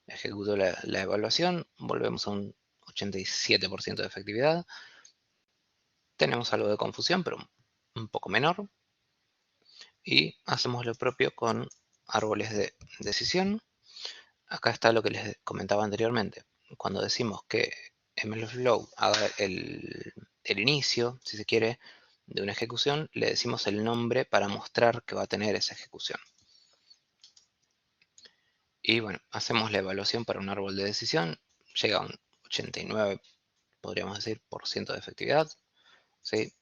ejecuto la evaluación, volvemos a un 87% de efectividad. Tenemos algo de confusión, pero un poco menor. Y hacemos lo propio con árboles de decisión. Acá está lo que les comentaba anteriormente. Cuando decimos que MLflow haga el inicio, si se quiere, de una ejecución, le decimos el nombre para mostrar que va a tener esa ejecución. Y bueno, hacemos la evaluación para un árbol de decisión. Llega a un 89, podríamos decir, por ciento de efectividad, ¿sí?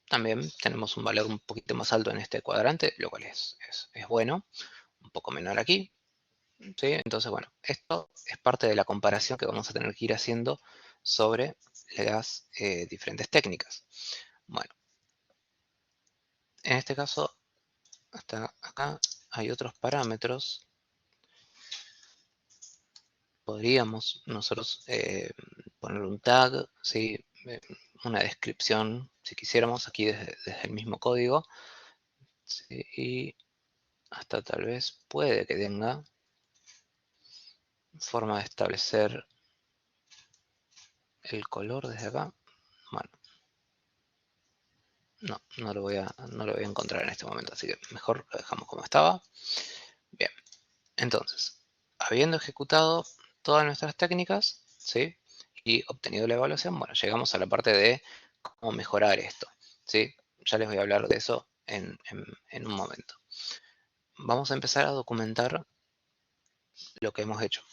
También tenemos un valor un poquito más alto en este cuadrante, lo cual es bueno, un poco menor aquí, ¿sí? Entonces, bueno, esto es parte de la comparación que vamos a tener que ir haciendo sobre las diferentes técnicas. Bueno, en este caso, hasta acá hay otros parámetros. Podríamos nosotros poner un tag, ¿sí? Una descripción, si quisiéramos, aquí desde el mismo código, ¿sí? Y hasta tal vez puede que tenga forma de establecer el color desde acá. Bueno, no lo voy a encontrar en este momento, así que mejor lo dejamos como estaba. Bien, entonces, habiendo ejecutado todas nuestras técnicas, ¿sí? Y obtenido la evaluación, bueno, llegamos a la parte de cómo mejorar esto, ¿sí? Ya les voy a hablar de eso en un momento. Vamos a empezar a documentar lo que hemos hecho,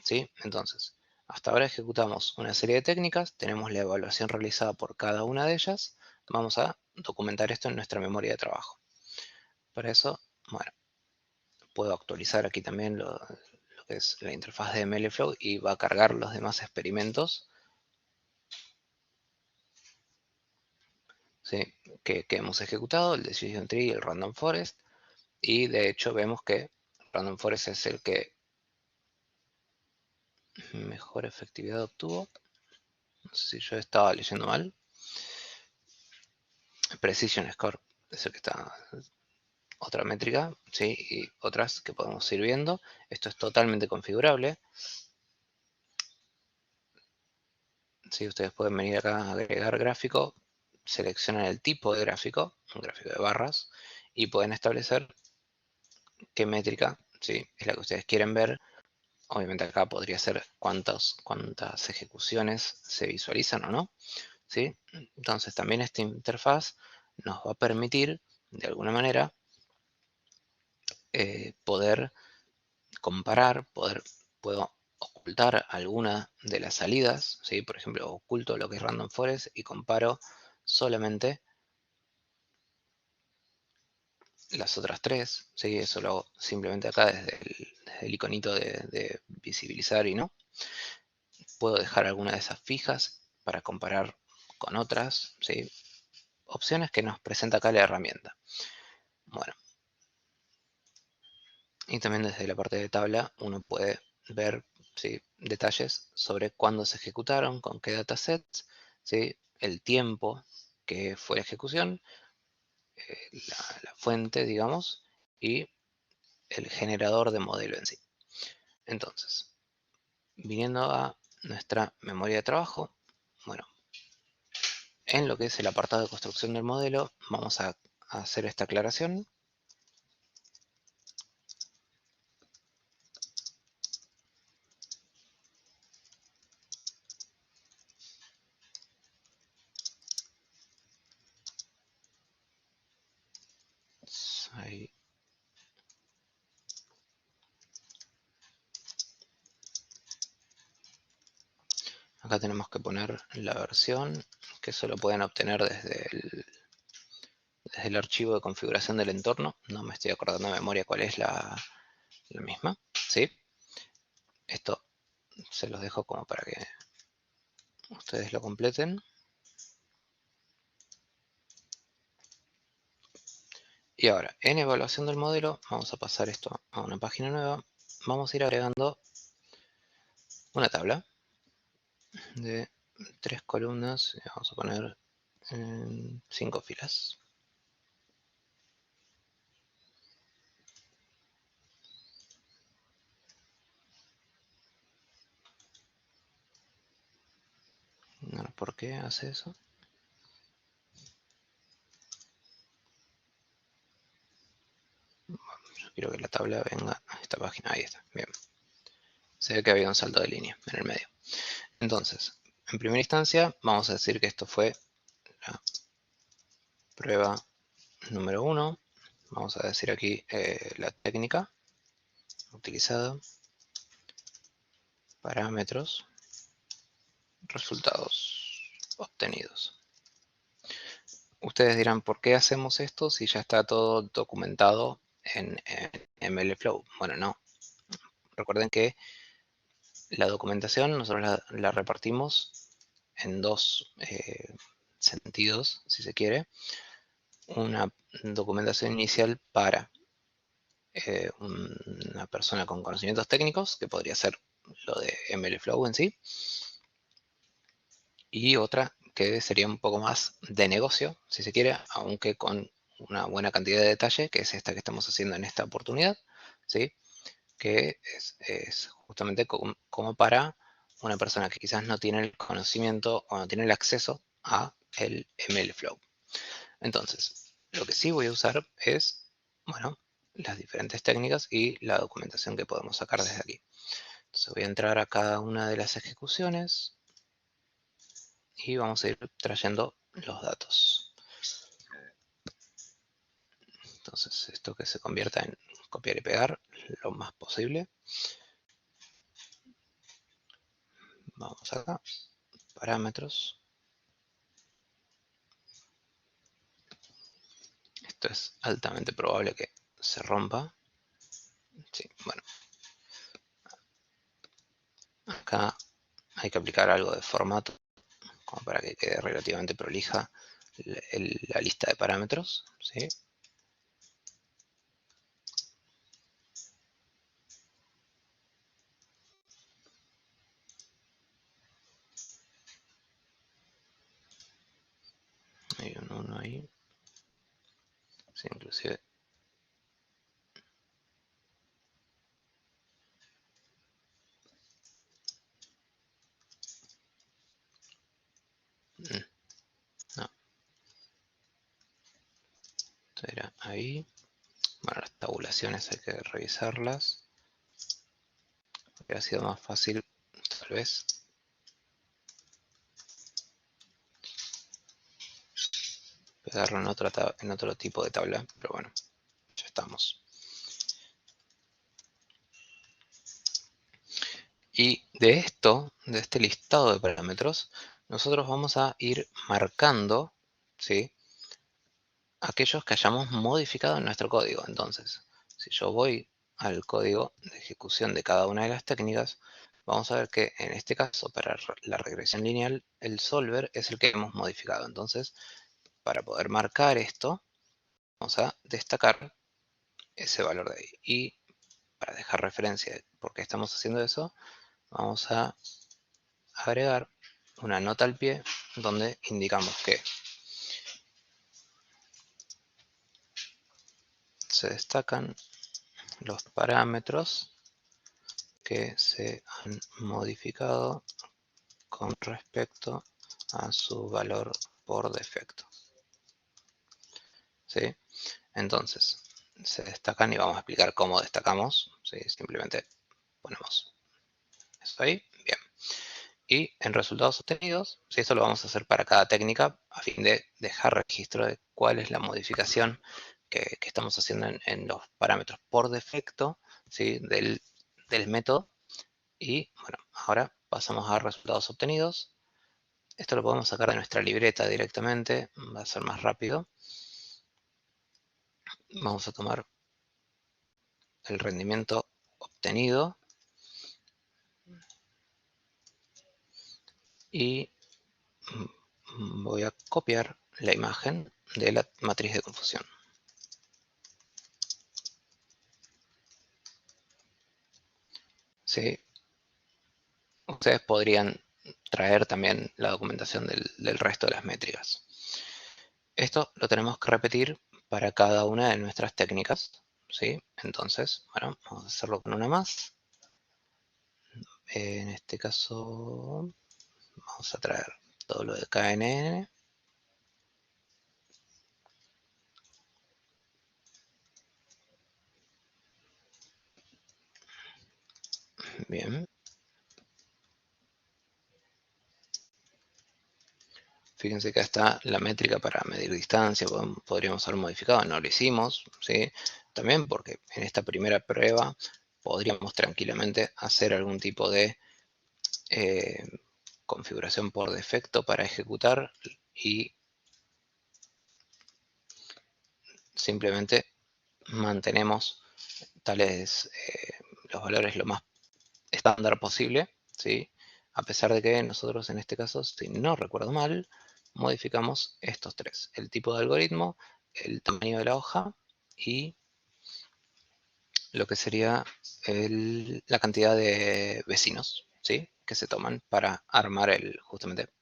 ¿sí? Entonces, hasta ahora ejecutamos una serie de técnicas, tenemos la evaluación realizada por cada una de ellas, vamos a documentar esto en nuestra memoria de trabajo. Para eso, bueno, puedo actualizar aquí también lo que es la interfaz de MLflow y va a cargar los demás experimentos, ¿sí? que hemos ejecutado, el Decision Tree y el Random Forest, y de hecho vemos que Random Forest es el que mejor efectividad obtuvo. No sé si yo estaba leyendo mal. Precision Score es el que está, otra métrica, ¿sí? Y otras que podemos ir viendo. Esto es totalmente configurable. ¿Sí? Ustedes pueden venir acá a agregar gráfico, seleccionan el tipo de gráfico, un gráfico de barras, y pueden establecer qué métrica, ¿sí? Es la que ustedes quieren ver. Obviamente acá podría ser cuántas ejecuciones se visualizan o no, ¿sí? Entonces también esta interfaz nos va a permitir, de alguna manera, poder comparar, puedo ocultar alguna de las salidas, ¿sí? Por ejemplo, oculto lo que es Random Forest y comparo solamente las otras tres, ¿sí? Eso lo hago simplemente acá desde el iconito de visibilizar y no. Puedo dejar alguna de esas fijas para comparar con otras, ¿sí? Opciones que nos presenta acá la herramienta. Bueno, y también desde la parte de tabla uno puede ver, ¿sí? Detalles sobre cuándo se ejecutaron, con qué datasets, ¿sí? El tiempo que fue la ejecución, la fuente, digamos, y el generador de modelo en sí. Entonces, viniendo a nuestra memoria de trabajo, bueno, en lo que es el apartado de construcción del modelo, vamos a hacer esta aclaración. Ahí. Acá tenemos que poner la versión, que eso lo pueden obtener desde el archivo de configuración del entorno. No me estoy acordando de memoria cuál es la misma, ¿sí? Esto se los dejo como para que ustedes lo completen. Y ahora, en evaluación del modelo, vamos a pasar esto a una página nueva. Vamos a ir agregando una tabla de 3 columnas. Vamos a poner 5 filas. No, ¿por qué hace eso? Yo quiero que la tabla venga a esta página. Ahí está. Bien. Se ve que había un salto de línea en el medio. Entonces, en primera instancia, vamos a decir que esto fue la prueba número 1. Vamos a decir aquí la técnica utilizada, parámetros, resultados obtenidos. Ustedes dirán, ¿por qué hacemos esto si ya está todo documentado en MLflow? Bueno, no. Recuerden que la documentación nosotros la repartimos en dos sentidos, si se quiere. Una documentación inicial para una persona con conocimientos técnicos, que podría ser lo de MLflow en sí, y otra que sería un poco más de negocio, si se quiere, aunque con una buena cantidad de detalle, que es esta que estamos haciendo en esta oportunidad, ¿sí? Que es justamente como para una persona que quizás no tiene el conocimiento o no tiene el acceso a el MLflow. Entonces, lo que sí voy a usar es, bueno, las diferentes técnicas y la documentación que podemos sacar desde aquí. Entonces voy a entrar a cada una de las ejecuciones y vamos a ir trayendo los datos. Entonces, esto que se convierta en copiar y pegar lo más posible. Vamos acá, parámetros. Esto es altamente probable que se rompa. Sí, bueno. Acá hay que aplicar algo de formato, como para que quede relativamente prolija la lista de parámetros, ¿sí? Hay un 1 ahí. Sí, inclusive. No. Esto era ahí. Bueno, las tabulaciones hay que revisarlas. Hubiera sido más fácil, tal vez, pegarlo en otro tipo de tabla, pero bueno, ya estamos. Y de esto, de este listado de parámetros, nosotros vamos a ir marcando, ¿sí?, aquellos que hayamos modificado en nuestro código. Entonces, si yo voy al código de ejecución de cada una de las técnicas, vamos a ver que en este caso, para la regresión lineal, el solver es el que hemos modificado. Entonces, para poder marcar esto, vamos a destacar ese valor de ahí. Y para dejar referencia de por qué estamos haciendo eso, vamos a agregar una nota al pie donde indicamos que se destacan los parámetros que se han modificado con respecto a su valor por defecto. ¿Sí? Entonces, se destacan y vamos a explicar cómo destacamos. ¿Sí? Simplemente ponemos eso ahí. Bien. Y en resultados obtenidos, si esto lo vamos a hacer para cada técnica a fin de dejar registro de cuál es la modificación que estamos haciendo en los parámetros por defecto, ¿sí?, del método. Y bueno, ahora pasamos a resultados obtenidos. Esto lo podemos sacar de nuestra libreta directamente, va a ser más rápido. Vamos a tomar el rendimiento obtenido y voy a copiar la imagen de la matriz de confusión. ¿Sí? Ustedes podrían traer también la documentación del resto de las métricas. Esto lo tenemos que repetir para cada una de nuestras técnicas, ¿sí? Entonces, bueno, vamos a hacerlo con una más. En este caso, vamos a traer todo lo de KNN. Bien. Fíjense que está la métrica para medir distancia, podríamos haber modificado, no lo hicimos, ¿sí? También porque en esta primera prueba podríamos tranquilamente hacer algún tipo de configuración por defecto para ejecutar y simplemente mantenemos tales los valores lo más estándar posible, ¿sí? A pesar de que nosotros en este caso, si no recuerdo mal, modificamos estos tres: el tipo de algoritmo, el tamaño de la hoja y lo que sería la cantidad de vecinos, ¿sí? Que se toman para armar justamente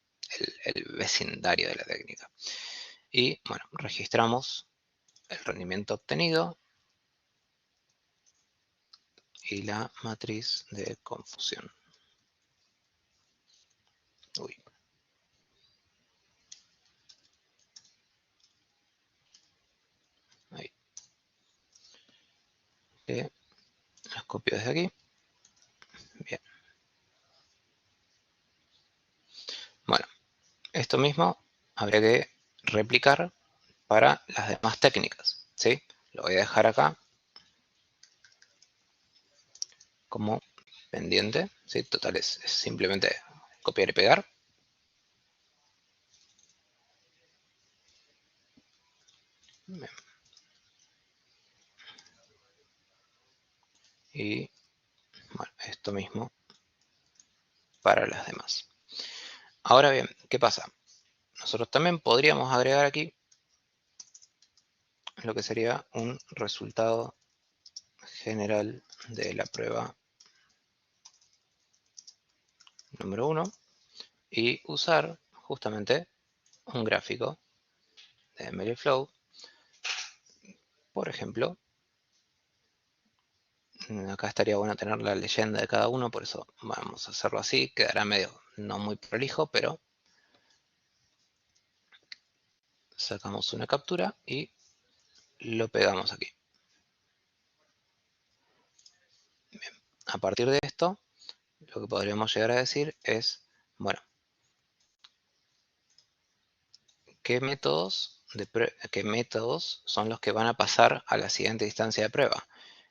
el vecindario de la técnica. Y bueno, registramos el rendimiento obtenido y la matriz de confusión. Uy. Ahí. Las copio desde aquí. Bien. Bueno, esto mismo habría que replicar para las demás técnicas, ¿sí? Lo voy a dejar acá como pendiente, ¿sí? Total, es simplemente copiar y pegar. Bien. Y bueno, esto mismo para las demás. Ahora bien, ¿qué pasa? Nosotros también podríamos agregar aquí lo que sería un resultado general de la prueba número 1 y usar justamente un gráfico de MLflow. Por ejemplo, acá estaría bueno tener la leyenda de cada uno, por eso vamos a hacerlo así. Quedará medio no muy prolijo, pero sacamos una captura y lo pegamos aquí. Bien. A partir de esto, lo que podríamos llegar a decir es, bueno, ¿qué métodos son los que van a pasar a la siguiente instancia de prueba?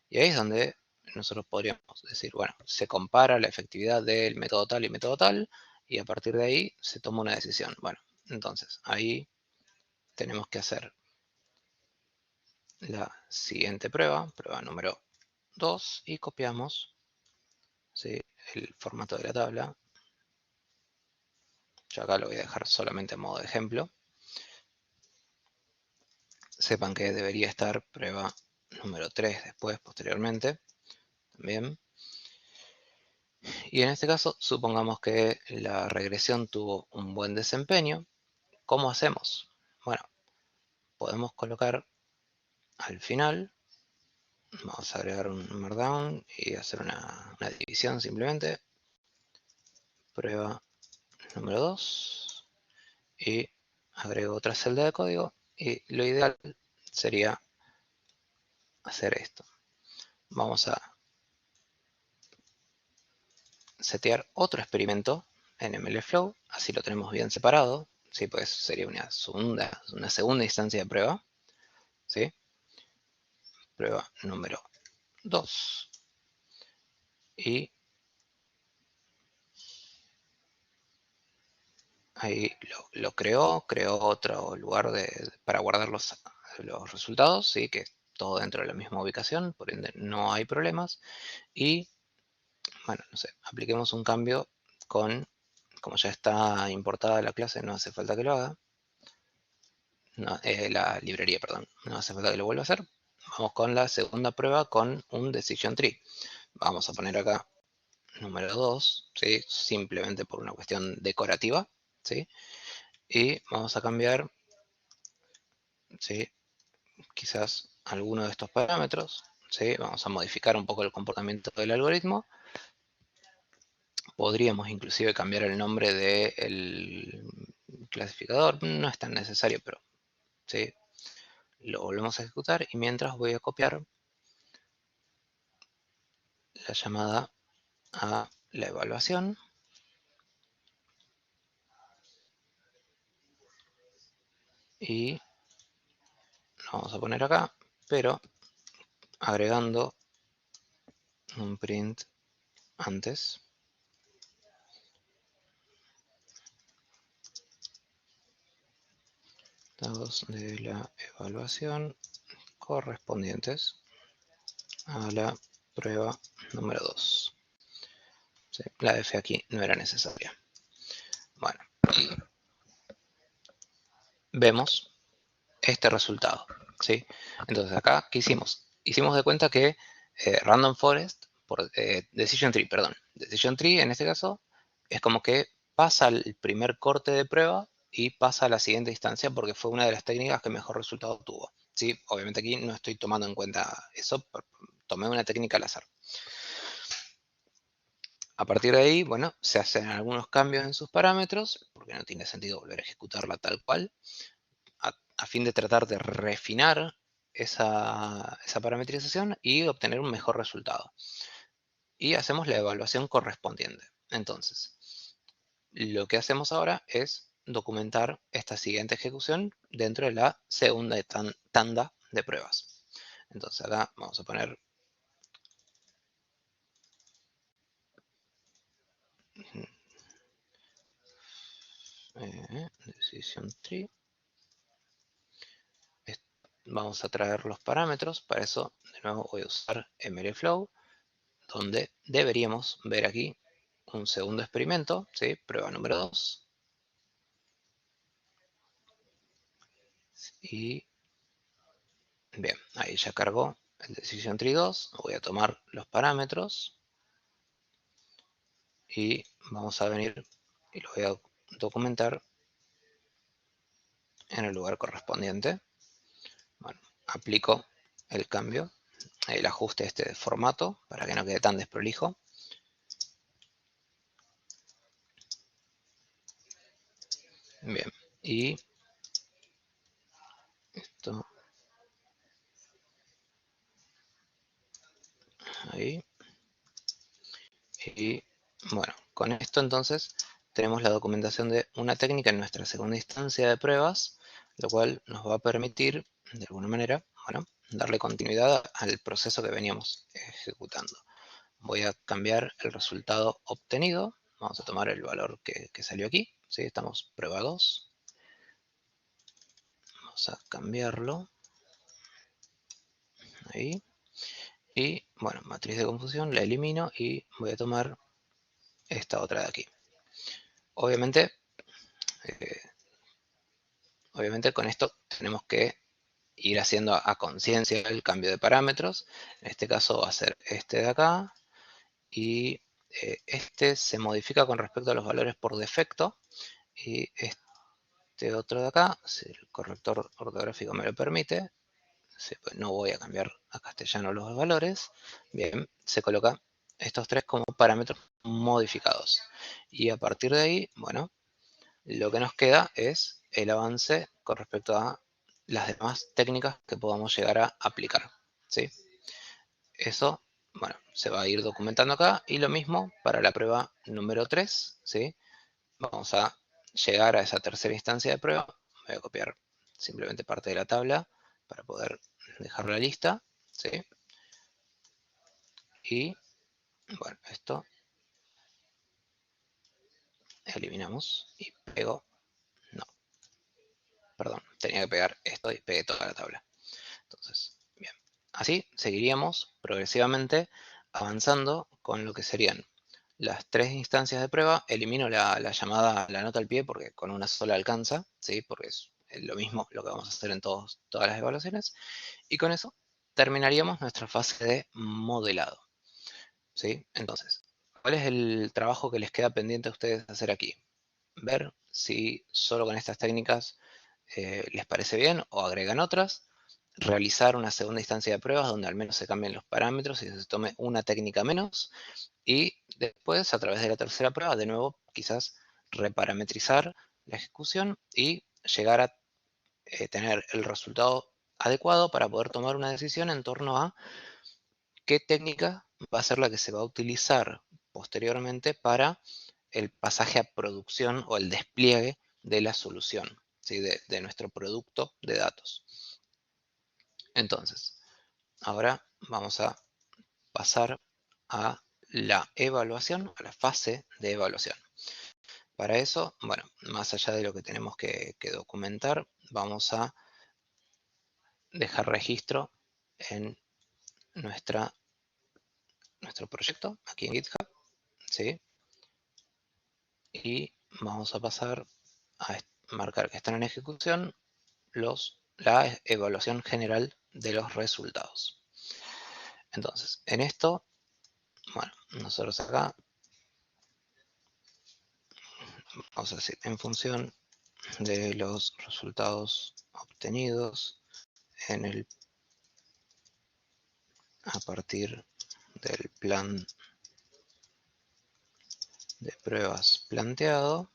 Y ahí es donde nosotros podríamos decir, bueno, se compara la efectividad del método tal y método tal, y a partir de ahí se toma una decisión. Bueno, entonces ahí tenemos que hacer la siguiente prueba, prueba número 2, y copiamos, ¿sí?, el formato de la tabla. Yo acá lo voy a dejar solamente a modo de ejemplo. Sepan que debería estar prueba número 3 después, posteriormente, también. Y en este caso, supongamos que la regresión tuvo un buen desempeño. ¿Cómo hacemos? Bueno, podemos colocar al final, vamos a agregar un markdown y hacer una división simplemente. Prueba número 2. Y agrego otra celda de código. Y lo ideal sería hacer esto. Vamos a setear otro experimento en MLflow, así lo tenemos bien separado, ¿sí? Pues sería una segunda instancia de prueba, ¿sí? Prueba número 2. Y ahí lo creó otro lugar para guardar los resultados, ¿sí? Que es todo dentro de la misma ubicación, por ende no hay problemas. Y bueno, no sé, apliquemos un cambio como ya está importada la clase, no hace falta que lo haga. No, la librería, perdón, no hace falta que lo vuelva a hacer. Vamos con la segunda prueba con un decision tree. Vamos a poner acá número 2, ¿sí? Simplemente por una cuestión decorativa, ¿sí? Y vamos a cambiar, ¿sí?, quizás alguno de estos parámetros, ¿sí? Vamos a modificar un poco el comportamiento del algoritmo. Podríamos inclusive cambiar el nombre del clasificador, no es tan necesario, pero ¿sí? Lo volvemos a ejecutar y mientras voy a copiar la llamada a la evaluación. Y lo vamos a poner acá, pero agregando un print antes. Dados de la evaluación, correspondientes a la prueba número 2. ¿Sí? La F aquí no era necesaria. Bueno, y vemos este resultado, ¿sí? Entonces acá, ¿qué hicimos? Hicimos de cuenta que Random Forest, Decision Tree, perdón. Decision Tree en este caso es como que pasa el primer corte de prueba y pasa a la siguiente instancia porque fue una de las técnicas que mejor resultado tuvo, ¿sí? Obviamente aquí no estoy tomando en cuenta eso, tomé una técnica al azar. A partir de ahí, bueno, se hacen algunos cambios en sus parámetros, porque no tiene sentido volver a ejecutarla tal cual, a fin de tratar de refinar esa parametrización y obtener un mejor resultado. Y hacemos la evaluación correspondiente. Entonces, lo que hacemos ahora es documentar esta siguiente ejecución dentro de la segunda tanda de pruebas. Entonces acá vamos a poner decision tree. Vamos a traer los parámetros. Para eso, de nuevo, voy a usar MLflow, donde deberíamos ver aquí un segundo experimento, ¿sí? Prueba número 2. Y bien, ahí ya cargó el Decision Tree 2. Voy a tomar los parámetros y vamos a venir y lo voy a documentar en el lugar correspondiente. Bueno, aplico el cambio, el ajuste de formato para que no quede tan desprolijo. Bien, y esto ahí. Y bueno, con esto entonces tenemos la documentación de una técnica en nuestra segunda instancia de pruebas, lo cual nos va a permitir, de alguna manera, bueno, darle continuidad al proceso que veníamos ejecutando. Voy a cambiar el resultado obtenido. Vamos a tomar el valor que salió aquí. ¿Sí? Estamos prueba 2. Vamos a cambiarlo. Ahí. Y bueno, matriz de confusión la elimino y voy a tomar esta otra de aquí. Obviamente, con esto tenemos que ir haciendo a conciencia el cambio de parámetros. En este caso va a ser este de acá. Y este se modifica con respecto a los valores por defecto. Y este otro de acá, si el corrector ortográfico me lo permite, pues no voy a cambiar a castellano los valores. Bien, se coloca estos tres como parámetros modificados. Y a partir de ahí, bueno, lo que nos queda es el avance con respecto a las demás técnicas que podamos llegar a aplicar, ¿sí? Eso, bueno, se va a ir documentando acá. Y lo mismo para la prueba número 3, ¿sí? Vamos a llegar a esa tercera instancia de prueba. Voy a copiar simplemente parte de la tabla para poder dejar la lista, ¿sí? Y, bueno, esto eliminamos y pego. No, perdón, tenía que pegar esto y pegué toda la tabla. Entonces, bien, así seguiríamos progresivamente avanzando con lo que serían las tres instancias de prueba. Elimino la llamada la nota al pie porque con una sola alcanza, ¿sí? Porque es lo mismo lo que vamos a hacer en todas las evaluaciones. Y con eso terminaríamos nuestra fase de modelado, ¿sí? Entonces, ¿cuál es el trabajo que les queda pendiente a ustedes hacer aquí? Ver si solo con estas técnicas les parece bien o agregan otras. Realizar una segunda instancia de pruebas donde al menos se cambien los parámetros y se tome una técnica menos. Y después, a través de la tercera prueba, de nuevo, quizás reparametrizar la ejecución y llegar a tener el resultado adecuado para poder tomar una decisión en torno a qué técnica va a ser la que se va a utilizar posteriormente para el pasaje a producción o el despliegue de la solución, ¿sí? de nuestro producto de datos. Entonces, ahora vamos a pasar a la evaluación, a la fase de evaluación. Para eso, bueno, más allá de lo que tenemos que documentar, vamos a dejar registro en nuestro proyecto, aquí en GitHub, ¿sí? Y vamos a pasar a marcar que están en ejecución la evaluación general de los resultados. Entonces, en esto, bueno, nosotros acá vamos a decir, en función de los resultados obtenidos a partir del plan de pruebas planteado,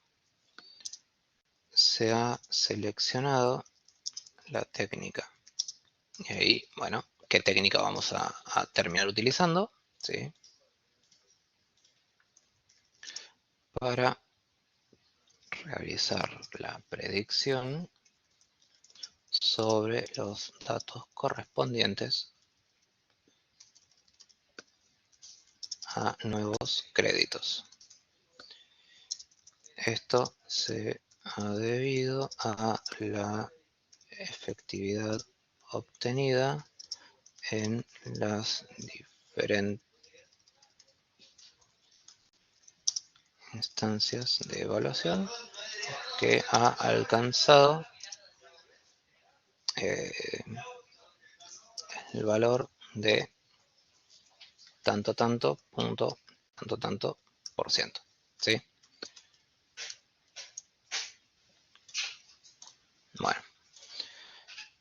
se ha seleccionado la técnica. Y ahí, bueno, ¿qué técnica vamos a terminar utilizando? ¿Sí? Para realizar la predicción sobre los datos correspondientes a nuevos créditos. Esto se ha debido a la efectividad obtenida en las diferentes instancias de evaluación que ha alcanzado el valor de tanto por ciento, ¿sí? Bueno,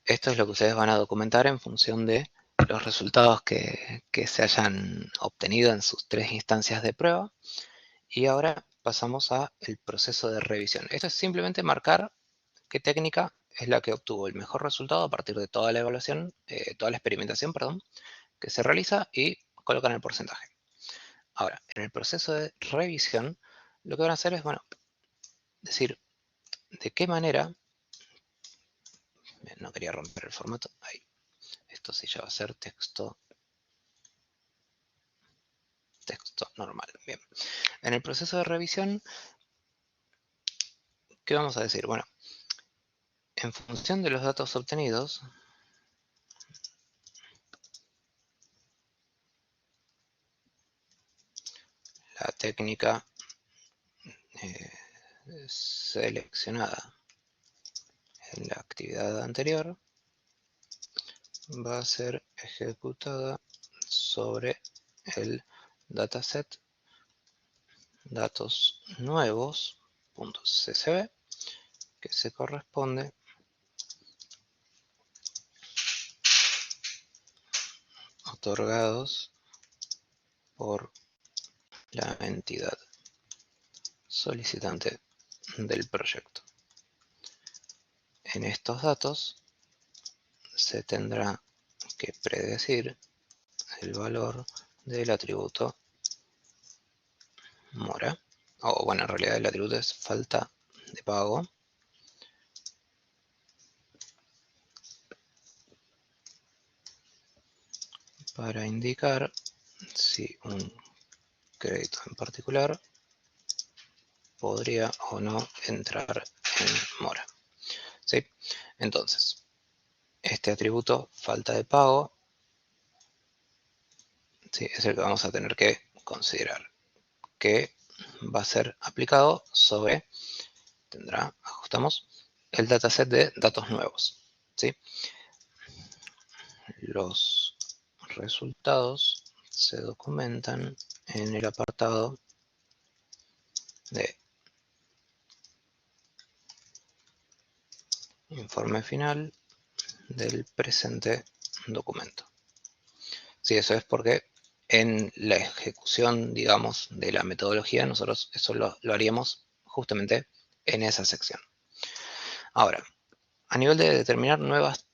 esto es lo que ustedes van a documentar en función de los resultados que se hayan obtenido en sus 3 instancias de prueba. Y ahora pasamos al proceso de revisión. Esto es simplemente marcar qué técnica es la que obtuvo el mejor resultado a partir de toda la evaluación, toda la experimentación, perdón, que se realiza y colocan el porcentaje. Ahora, en el proceso de revisión, lo que van a hacer es, bueno, decir de qué manera, no quería romper el formato, ahí, esto sí ya va a ser texto normal, bien. En el proceso de revisión, ¿qué vamos a decir? Bueno, en función de los datos obtenidos, la técnica seleccionada en la actividad anterior va a ser ejecutada sobre el dataset datos nuevos.csv que se corresponde otorgados por la entidad solicitante del proyecto. En estos datos se tendrá que predecir el valor del atributo mora, o bueno, en realidad el atributo es falta de pago, para indicar si un crédito en particular podría o no entrar en mora. ¿Sí? Entonces, este atributo falta de pago, ¿sí?, es el que vamos a tener que considerar, que va a ser aplicado sobre, ajustamos, el dataset de datos nuevos. ¿Sí? Los resultados se documentan en el apartado de informe final del presente documento. Sí, eso es porque en la ejecución, digamos, de la metodología, nosotros eso lo haríamos justamente en esa sección. Ahora, a nivel de determinar nuevas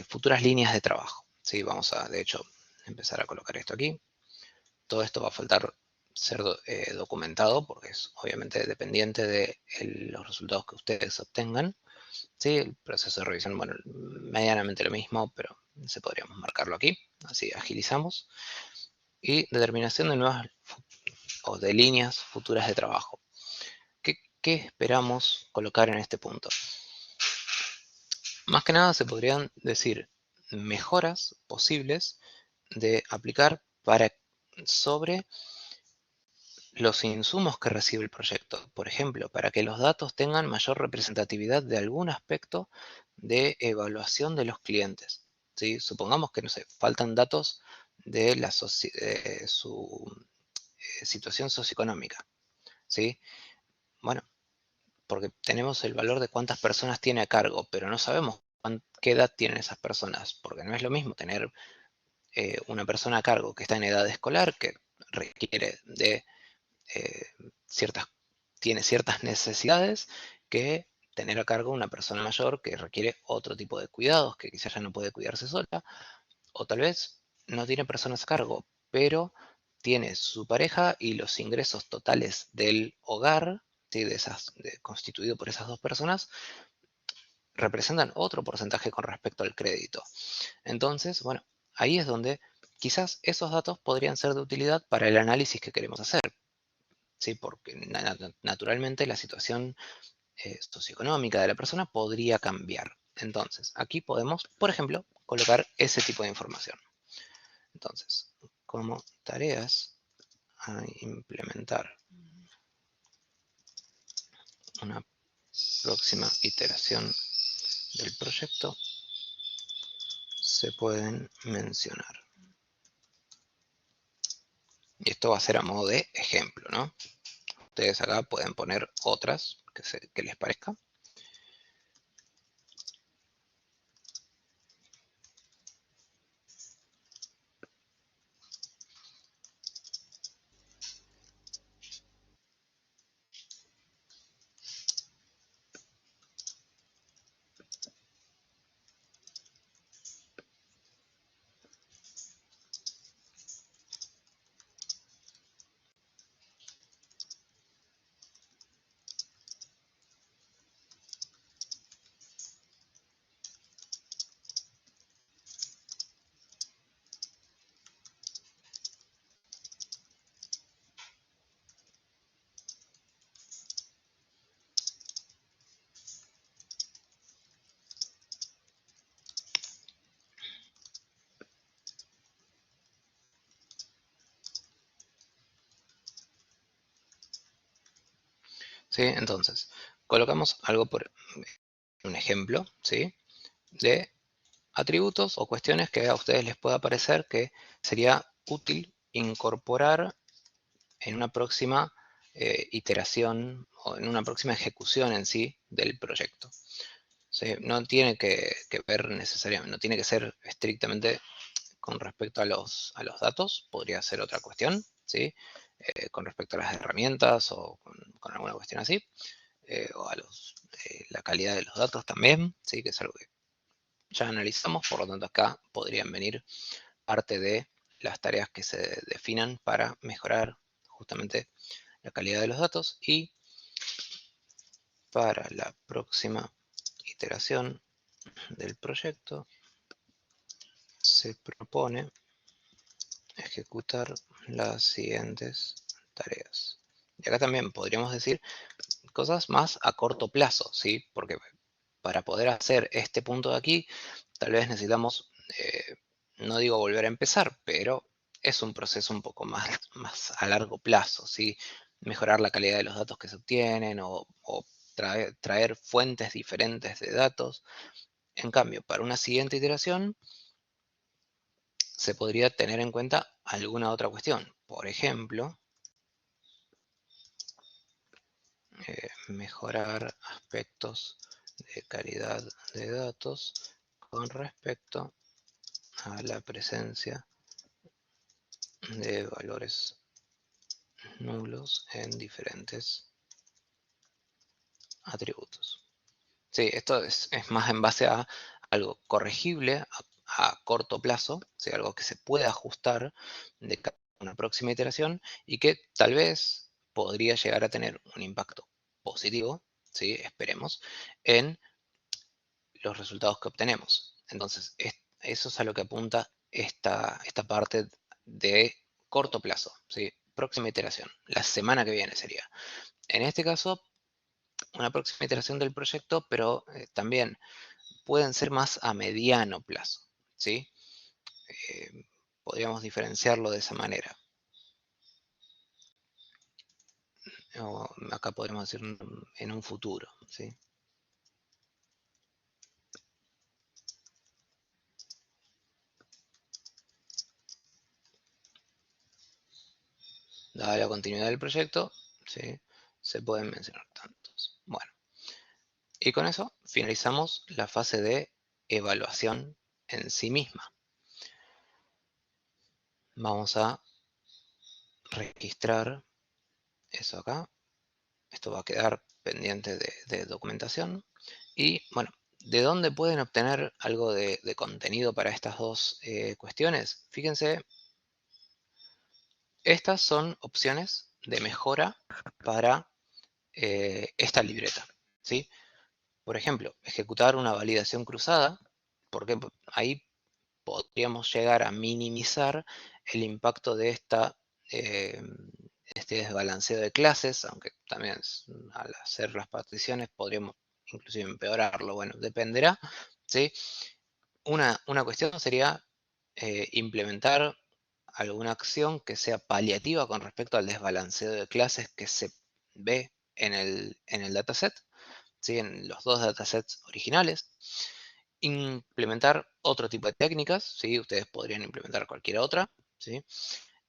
futuras líneas de trabajo, ¿sí? Vamos a, de hecho, empezar a colocar esto aquí. Todo esto va a faltar ser documentado porque es obviamente dependiente de los resultados que ustedes obtengan. Sí, el proceso de revisión, bueno, medianamente lo mismo, pero se podríamos marcarlo aquí, así agilizamos. Y determinación de nuevas o de líneas futuras de trabajo. ¿Qué esperamos colocar en este punto? Más que nada se podrían decir mejoras posibles de aplicar sobre los insumos que recibe el proyecto. Por ejemplo, para que los datos tengan mayor representatividad de algún aspecto de evaluación de los clientes. ¿Sí? Supongamos que, no sé, faltan datos de su situación socioeconómica. ¿Sí? Bueno, porque tenemos el valor de cuántas personas tiene a cargo, pero no sabemos qué edad tienen esas personas, porque no es lo mismo tener una persona a cargo que está en edad escolar, que requiere de eh, tiene ciertas necesidades, que tener a cargo una persona mayor que requiere otro tipo de cuidados, que quizás ya no puede cuidarse sola, o tal vez no tiene personas a cargo, pero tiene su pareja y los ingresos totales del hogar, ¿sí? Constituido por esas dos personas, representan otro porcentaje con respecto al crédito. Entonces, bueno, ahí es donde quizás esos datos podrían ser de utilidad para el análisis que queremos hacer. ¿Sí? Porque naturalmente la situación socioeconómica de la persona podría cambiar. Entonces, aquí podemos, por ejemplo, colocar ese tipo de información. Entonces, como tareas a implementar una próxima iteración del proyecto, se pueden mencionar. Y esto va a ser a modo de ejemplo, ¿no? Ustedes acá pueden poner otras que les parezca. ¿Sí? Entonces, colocamos algo por un ejemplo, ¿sí? De atributos o cuestiones que a ustedes les pueda parecer que sería útil incorporar en una próxima iteración o en una próxima ejecución en sí del proyecto. ¿Sí? No tiene que ver necesariamente, no tiene que ser estrictamente con respecto a los datos, podría ser otra cuestión, ¿sí? Con respecto a las herramientas o con alguna cuestión así, o a la calidad de los datos también, ¿sí? Que es algo que ya analizamos, por lo tanto acá podrían venir parte de las tareas que se definan para mejorar justamente la calidad de los datos. Y para la próxima iteración del proyecto se propone ejecutar las siguientes tareas. Y acá también podríamos decir cosas más a corto plazo, ¿sí? Porque para poder hacer este punto de aquí, tal vez necesitamos, no digo volver a empezar, pero es un proceso un poco más a largo plazo, ¿sí? Mejorar la calidad de los datos que se obtienen o traer fuentes diferentes de datos. En cambio, para una siguiente iteración, se podría tener en cuenta alguna otra cuestión. Por ejemplo, mejorar aspectos de calidad de datos con respecto a la presencia de valores nulos en diferentes atributos. Sí, esto es más en base a algo corregible a corto plazo, ¿sí? Algo que se puede ajustar de una próxima iteración y que tal vez podría llegar a tener un impacto positivo, ¿sí? Esperemos, en los resultados que obtenemos. Entonces, eso es a lo que apunta esta parte de corto plazo, ¿sí? Próxima iteración, la semana que viene sería. En este caso, una próxima iteración del proyecto, pero también pueden ser más a mediano plazo. ¿sí? Podríamos diferenciarlo de esa manera. O acá podríamos decir en un futuro, ¿sí? Dada la continuidad del proyecto, ¿sí? Se pueden mencionar tantos. Bueno, y con eso finalizamos la fase de evaluación en sí misma. Vamos a registrar eso acá. Esto va a quedar pendiente de documentación. Y bueno, ¿de dónde pueden obtener algo de contenido para estas dos cuestiones? Fíjense, estas son opciones de mejora para esta libreta, ¿sí? Por ejemplo, ejecutar una validación cruzada, porque ahí podríamos llegar a minimizar el impacto de eh, este desbalanceo de clases, aunque también al hacer las particiones podríamos inclusive empeorarlo. Bueno, dependerá, ¿sí? Una cuestión sería implementar alguna acción que sea paliativa con respecto al desbalanceo de clases que se ve en el dataset, ¿sí? En los dos datasets originales. Implementar otro tipo de técnicas, ¿sí? Ustedes podrían implementar cualquier otra, ¿sí?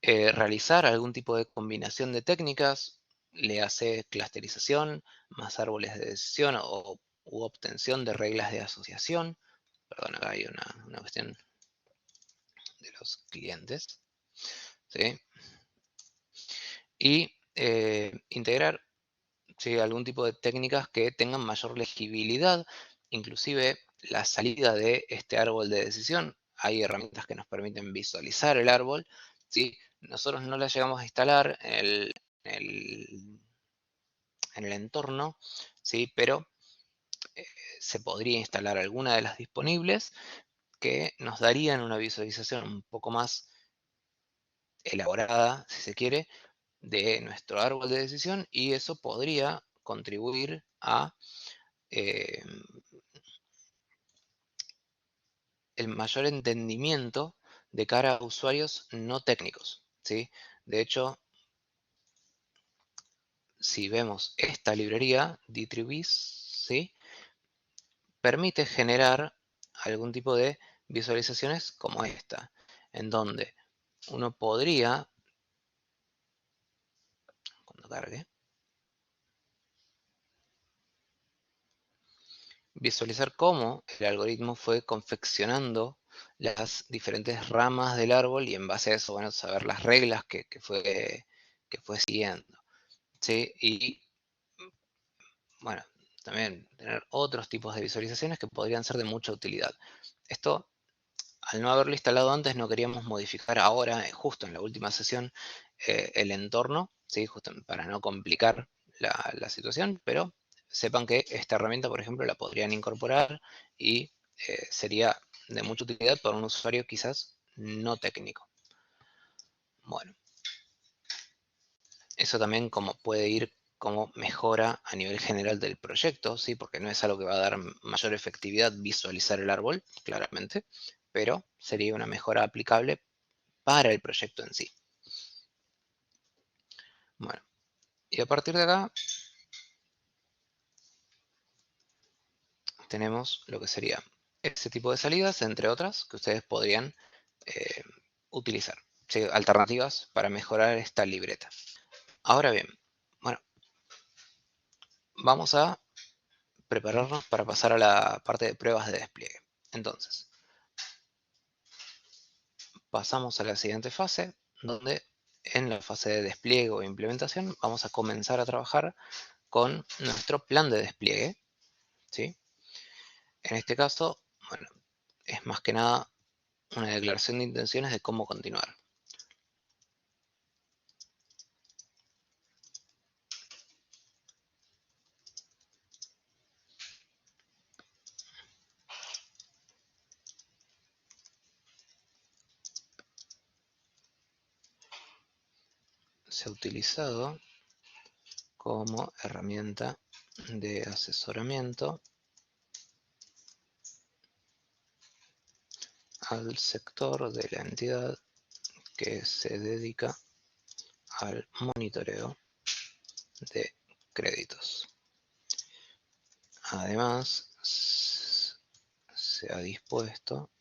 Realizar algún tipo de combinación de técnicas, le hace clusterización, más árboles de decisión u obtención de reglas de asociación. Perdón, acá hay una cuestión de los clientes, ¿sí? Y integrar, ¿sí? Algún tipo de técnicas que tengan mayor legibilidad, inclusive la salida de este árbol de decisión. Hay herramientas que nos permiten visualizar el árbol, ¿sí? Nosotros no las llegamos a instalar en el, en el entorno, ¿sí? Pero se podría instalar alguna de las disponibles que nos darían una visualización un poco más elaborada, si se quiere, de nuestro árbol de decisión, y eso podría contribuir a eh, el mayor entendimiento de cara a usuarios no técnicos, ¿sí? De hecho, si vemos esta librería, dtribis, ¿sí? Permite generar algún tipo de visualizaciones como esta, en donde uno podría, cuando cargue, visualizar cómo el algoritmo fue confeccionando las diferentes ramas del árbol y en base a eso, bueno, saber las reglas que fue siguiendo, ¿sí? Y bueno, también tener otros tipos de visualizaciones que podrían ser de mucha utilidad. Esto, al no haberlo instalado antes, no queríamos modificar ahora, justo en la última sesión, el entorno, ¿sí? Justo para no complicar la situación, pero sepan que esta herramienta, por ejemplo, la podrían incorporar y sería de mucha utilidad para un usuario quizás no técnico. Bueno, eso también como puede ir como mejora a nivel general del proyecto, ¿sí? Porque no es algo que va a dar mayor efectividad visualizar el árbol, claramente, pero sería una mejora aplicable para el proyecto en sí. Bueno, y a partir de acá tenemos lo que sería ese tipo de salidas, entre otras, que ustedes podrían eh, utilizar, ¿sí? Alternativas para mejorar esta libreta. Ahora bien, bueno, vamos a prepararnos para pasar a la parte de pruebas de despliegue. Entonces, pasamos a la siguiente fase, donde en la fase de despliegue o implementación vamos a comenzar a trabajar con nuestro plan de despliegue, ¿sí? En este caso, bueno, es más que nada una declaración de intenciones de cómo continuar. Se ha utilizado como herramienta de asesoramiento al sector de la entidad que se dedica al monitoreo de créditos. Además, se ha dispuesto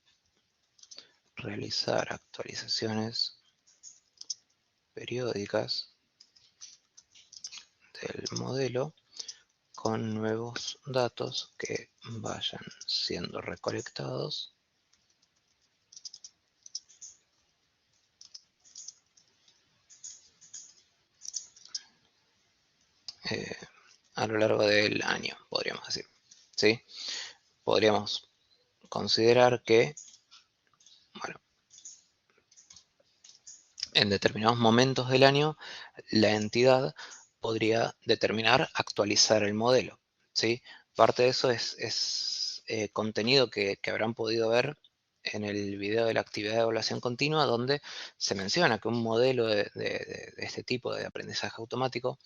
realizar actualizaciones periódicas del modelo con nuevos datos que vayan siendo recolectados a lo largo del año, podríamos decir. ¿Sí? Podríamos considerar que, bueno, en determinados momentos del año, la entidad podría determinar actualizar el modelo, ¿sí? Parte de eso es contenido que habrán podido ver en el video de la actividad de evaluación continua, donde se menciona que un modelo de este tipo de aprendizaje automático,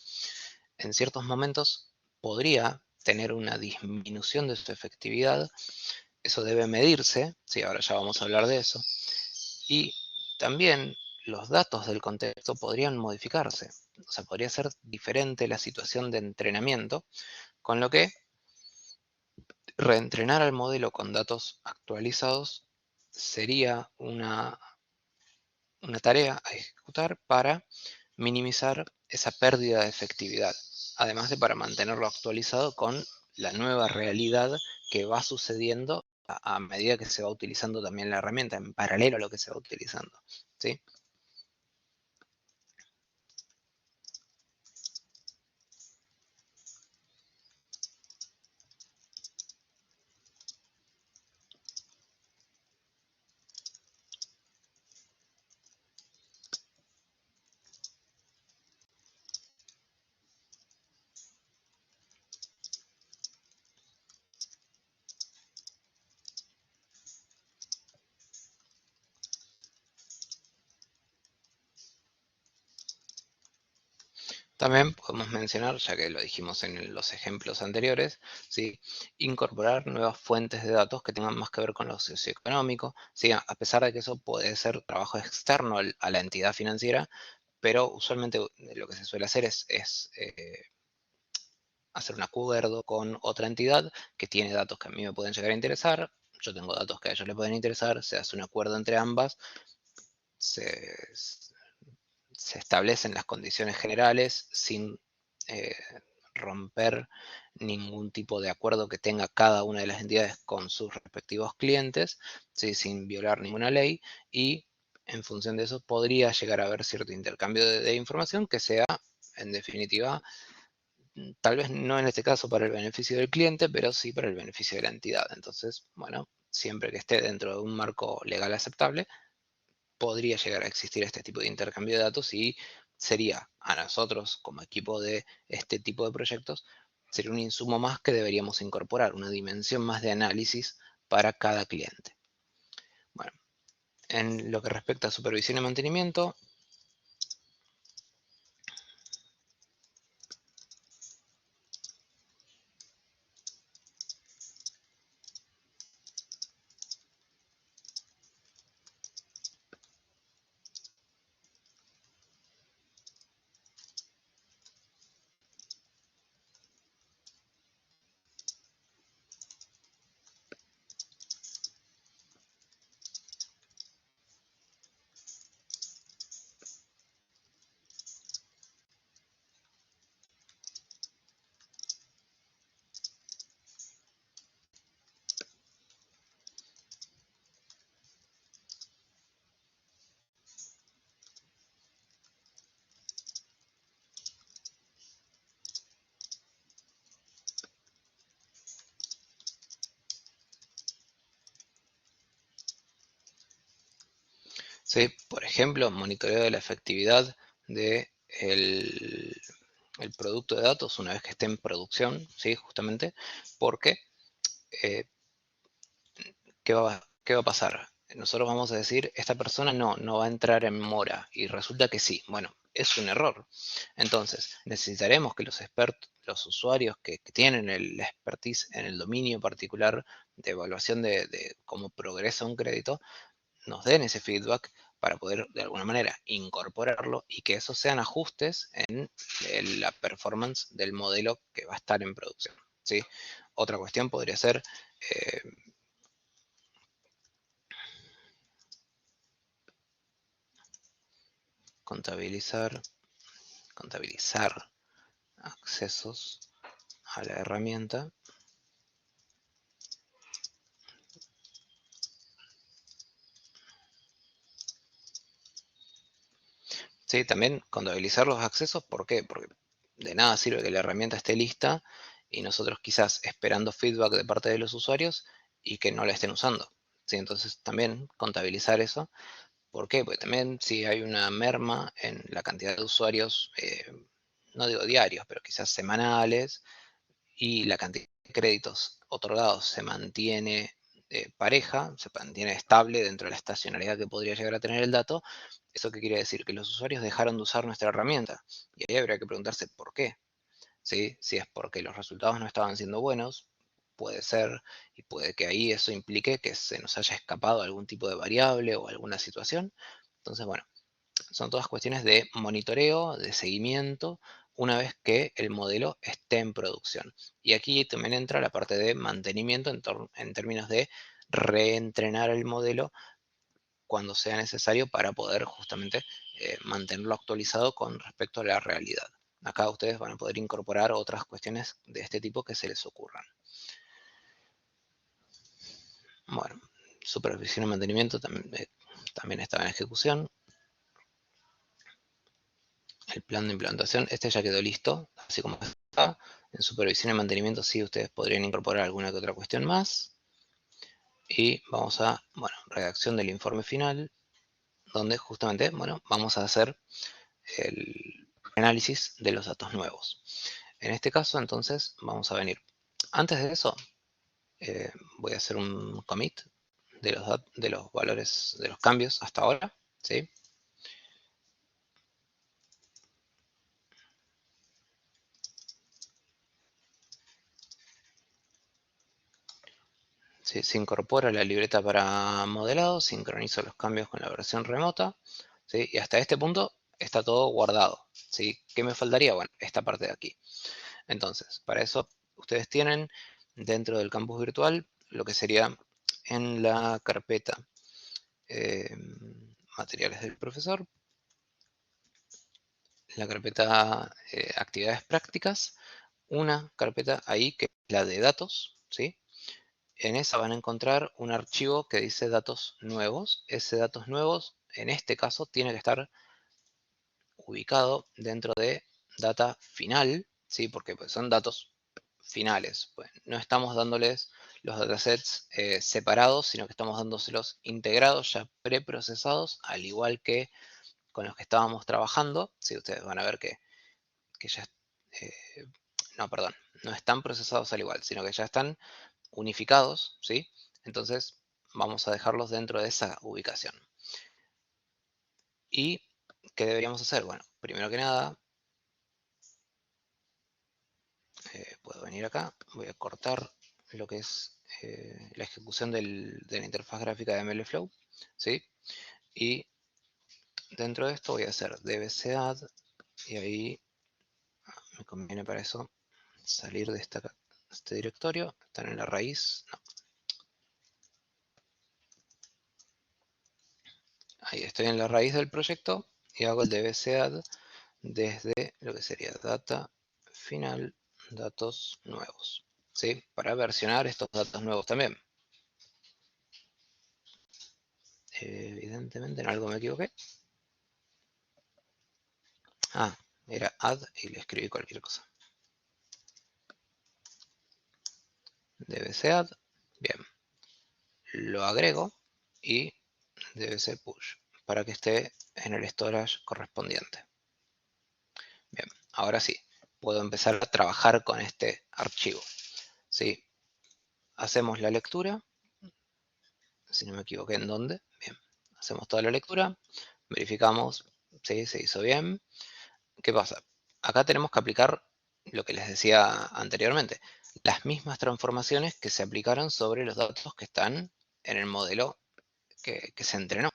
en ciertos momentos, podría tener una disminución de su efectividad. Eso debe medirse, sí, ahora ya vamos a hablar de eso. Y también los datos del contexto podrían modificarse. O sea, podría ser diferente la situación de entrenamiento, con lo que reentrenar al modelo con datos actualizados sería una tarea a ejecutar para minimizar esa pérdida de efectividad, además de para mantenerlo actualizado con la nueva realidad que va sucediendo a medida que se va utilizando también la herramienta, en paralelo a lo que se va utilizando, ¿sí? También podemos mencionar, ya que lo dijimos en los ejemplos anteriores, ¿sí? Incorporar nuevas fuentes de datos que tengan más que ver con lo socioeconómico, ¿sí? A pesar de que eso puede ser trabajo externo a la entidad financiera, pero usualmente lo que se suele hacer es hacer un acuerdo con otra entidad que tiene datos que a mí me pueden llegar a interesar, yo tengo datos que a ellos les pueden interesar, se hace un acuerdo entre ambas, se, se establecen las condiciones generales sin eh, romper ningún tipo de acuerdo que tenga cada una de las entidades con sus respectivos clientes, ¿sí? Sin violar ninguna ley, y en función de eso podría llegar a haber cierto intercambio de información que sea, en definitiva, tal vez no en este caso para el beneficio del cliente, pero sí para el beneficio de la entidad. Entonces, bueno, siempre que esté dentro de un marco legal aceptable, podría llegar a existir este tipo de intercambio de datos y sería a nosotros como equipo de este tipo de proyectos, sería un insumo más que deberíamos incorporar, una dimensión más de análisis para cada cliente. Bueno, en lo que respecta a supervisión y mantenimiento, ¿sí? Por ejemplo, monitoreo de la efectividad de el producto de datos una vez que esté en producción, ¿sí? Justamente porque eh, ¿qué va a pasar? Nosotros vamos a decir, esta persona no va a entrar en mora, y resulta que sí. Bueno, es un error. Entonces, necesitaremos que los expertos, los usuarios que tienen la expertise en el dominio particular de evaluación de cómo progresa un crédito, nos den ese feedback para poder de alguna manera incorporarlo y que esos sean ajustes en la performance del modelo que va a estar en producción, ¿sí? Otra cuestión podría ser contabilizar accesos a la herramienta. Sí, también contabilizar los accesos, ¿por qué? Porque de nada sirve que la herramienta esté lista y nosotros quizás esperando feedback de parte de los usuarios y que no la estén usando. Sí, entonces también contabilizar eso. ¿Por qué? Porque también si hay una merma en la cantidad de usuarios, no digo diarios, pero quizás semanales, y la cantidad de créditos otorgados se mantiene pareja, se mantiene estable dentro de la estacionalidad que podría llegar a tener el dato, ¿eso qué quiere decir? Que los usuarios dejaron de usar nuestra herramienta. Y ahí habría que preguntarse por qué. ¿Sí? Si es porque los resultados no estaban siendo buenos, puede ser, y puede que ahí eso implique que se nos haya escapado algún tipo de variable o alguna situación. Entonces, bueno, son todas cuestiones de monitoreo, de seguimiento, una vez que el modelo esté en producción. Y aquí también entra la parte de mantenimiento en términos de reentrenar el modelo cuando sea necesario para poder justamente mantenerlo actualizado con respecto a la realidad. Acá ustedes van a poder incorporar otras cuestiones de este tipo que se les ocurran. Bueno, supervisión y mantenimiento también estaba en ejecución. El plan de implantación, este ya quedó listo, así como está. En supervisión y mantenimiento sí ustedes podrían incorporar alguna que otra cuestión más. Y vamos a, bueno, redacción del informe final, donde justamente, bueno, vamos a hacer el análisis de los datos nuevos. En este caso, entonces, vamos a venir. Antes de eso, voy a hacer un commit de los valores, de los cambios hasta ahora, ¿sí? ¿Sí? Se incorpora la libreta para modelado, sincronizo los cambios con la versión remota, ¿sí? Y hasta este punto está todo guardado, ¿sí? ¿Qué me faltaría? Bueno, esta parte de aquí. Entonces, para eso ustedes tienen dentro del campus virtual lo que sería en la carpeta materiales del profesor, la carpeta actividades prácticas, una carpeta ahí que es la de datos, ¿sí? En esa van a encontrar un archivo que dice datos nuevos. Ese datos nuevos, en este caso, tiene que estar ubicado dentro de data final, ¿sí? Porque pues, son datos finales. Pues, no estamos dándoles los datasets separados, sino que estamos dándoselos integrados, ya preprocesados, al igual que con los que estábamos trabajando. Sí, ustedes van a ver que ya... eh, no, perdón, no están procesados al igual, sino que ya están unificados, ¿sí? Entonces vamos a dejarlos dentro de esa ubicación. ¿Y qué deberíamos hacer? Bueno, primero que nada, puedo venir acá, voy a cortar lo que es la ejecución de la interfaz gráfica de MLflow, ¿sí? Y dentro de esto voy a hacer dbcadd y ahí me conviene para eso salir de este directorio, están en la raíz, no. Ahí estoy en la raíz del proyecto y hago el dbcadd desde lo que sería data final, datos nuevos, ¿sí? Para versionar estos datos nuevos también. Evidentemente en algo me equivoqué. Ah, era add y le escribí cualquier cosa. dbcadd, bien. Lo agrego y dbc push para que esté en el storage correspondiente. Bien, ahora sí, puedo empezar a trabajar con este archivo. ¿Sí? Hacemos la lectura, si no me equivoqué en dónde. Bien, hacemos toda la lectura, verificamos si se hizo bien. ¿Qué pasa? Acá tenemos que aplicar lo que les decía anteriormente, las mismas transformaciones que se aplicaron sobre los datos que están en el modelo que se entrenó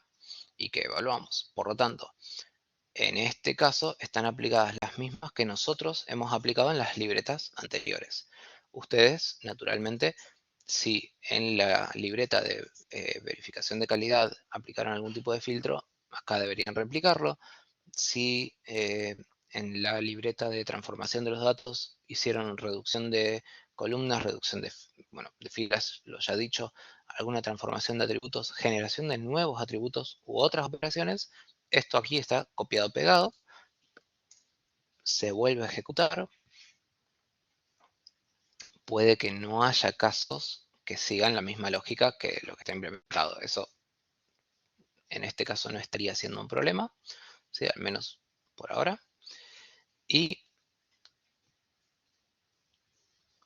y que evaluamos. Por lo tanto, en este caso están aplicadas las mismas que nosotros hemos aplicado en las libretas anteriores. Ustedes, naturalmente, si en la libreta de verificación de calidad aplicaron algún tipo de filtro, acá deberían replicarlo. Si en la libreta de transformación de los datos hicieron reducción de columnas, reducción de filas, lo ya dicho, alguna transformación de atributos, generación de nuevos atributos u otras operaciones, esto aquí está copiado pegado, se vuelve a ejecutar, puede que no haya casos que sigan la misma lógica que lo que está implementado. Eso en este caso no estaría siendo un problema, ¿sí? Al menos por ahora. Y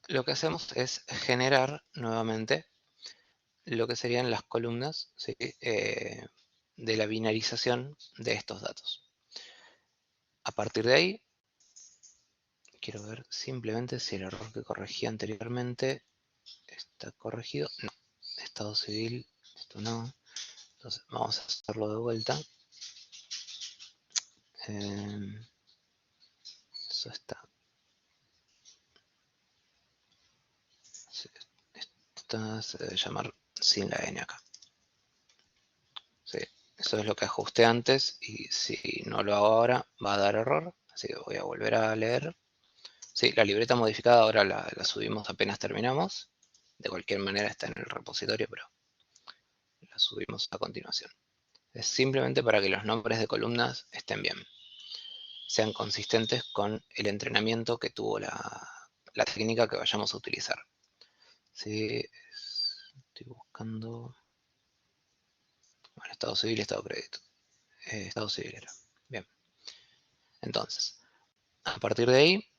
lo que hacemos es generar nuevamente lo que serían las columnas, ¿sí? De la binarización de estos datos. A partir de ahí, quiero ver simplemente si el error que corregí anteriormente está corregido. No, estado civil, esto no. Entonces vamos a hacerlo de vuelta. Eso está. Esta se debe llamar sin la N acá. Sí, eso es lo que ajusté antes y si no lo hago ahora va a dar error. Así que voy a volver a leer. Sí, la libreta modificada ahora la subimos apenas terminamos. De cualquier manera está en el repositorio, pero la subimos a continuación. Es simplemente para que los nombres de columnas estén bien, sean consistentes con el entrenamiento que tuvo la técnica que vayamos a utilizar. Sí, estoy buscando... Bueno, estado civil y estado crédito. Estado civil era. Bien. Entonces, a partir de ahí,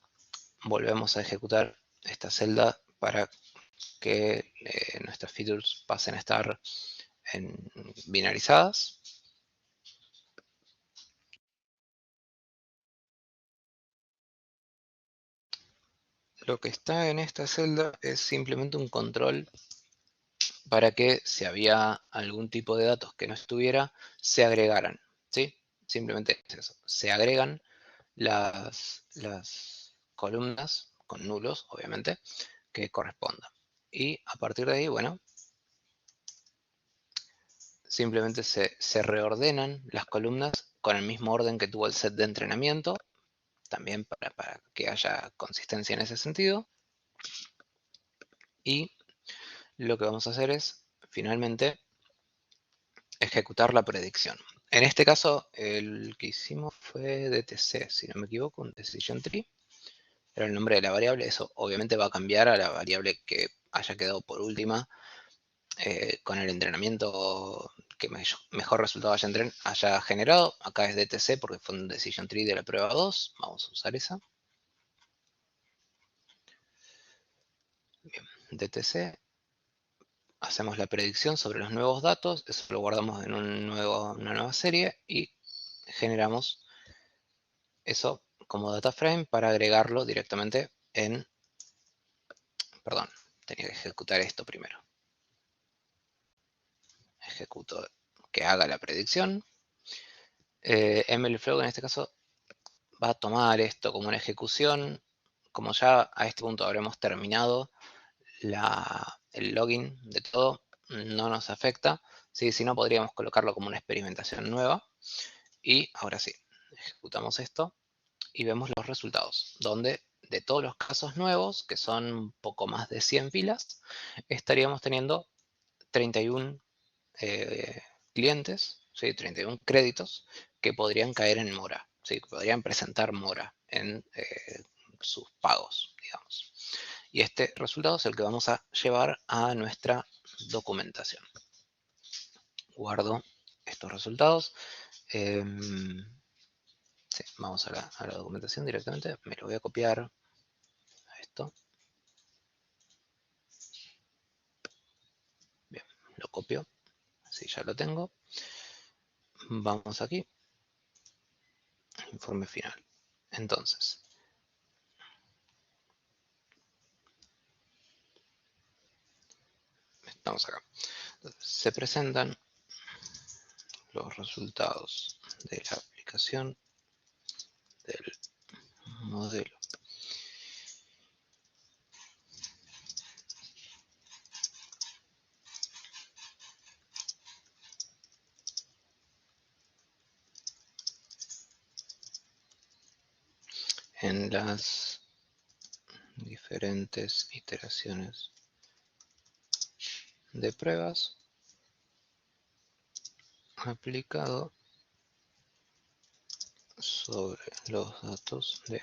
volvemos a ejecutar esta celda para que nuestras features pasen a estar binarizadas. Lo que está en esta celda es simplemente un control para que si había algún tipo de datos que no estuviera, se agregaran, ¿sí? Simplemente es eso, se agregan las columnas con nulos, obviamente, que correspondan. Y a partir de ahí, bueno, simplemente se reordenan las columnas con el mismo orden que tuvo el set de entrenamiento, también para que haya consistencia en ese sentido. Y lo que vamos a hacer es, finalmente, ejecutar la predicción. En este caso, el que hicimos fue DTC, si no me equivoco, un Decision Tree. Era el nombre de la variable. Eso obviamente va a cambiar a la variable que haya quedado por última con el entrenamiento que mejor resultado haya generado. Acá es DTC porque fue un Decision Tree de la prueba 2. Vamos a usar esa. Bien, DTC. Hacemos la predicción sobre los nuevos datos. Eso lo guardamos en una nueva serie y generamos eso como data frame para agregarlo directamente en... Perdón, tenía que ejecutar esto primero. Ejecuto que haga la predicción. MLflow en este caso va a tomar esto como una ejecución. Como ya a este punto habremos terminado el login de todo, no nos afecta. ¿Sí? Si no, podríamos colocarlo como una experimentación nueva. Y ahora sí, ejecutamos esto y vemos los resultados, donde de todos los casos nuevos, que son un poco más de 100 filas, estaríamos teniendo 31 clientes, ¿sí? 31 créditos que podrían caer en mora, ¿sí? Que podrían presentar mora en sus pagos, digamos. Y este resultado es el que vamos a llevar a nuestra documentación. Guardo estos resultados. Sí, vamos a la documentación directamente. Me lo voy a copiar a esto. Bien, lo copio. Así ya lo tengo. Vamos aquí. Informe final. Entonces, estamos acá. Entonces, se presentan los resultados de la aplicación del modelo. En las diferentes iteraciones de pruebas aplicado sobre los datos de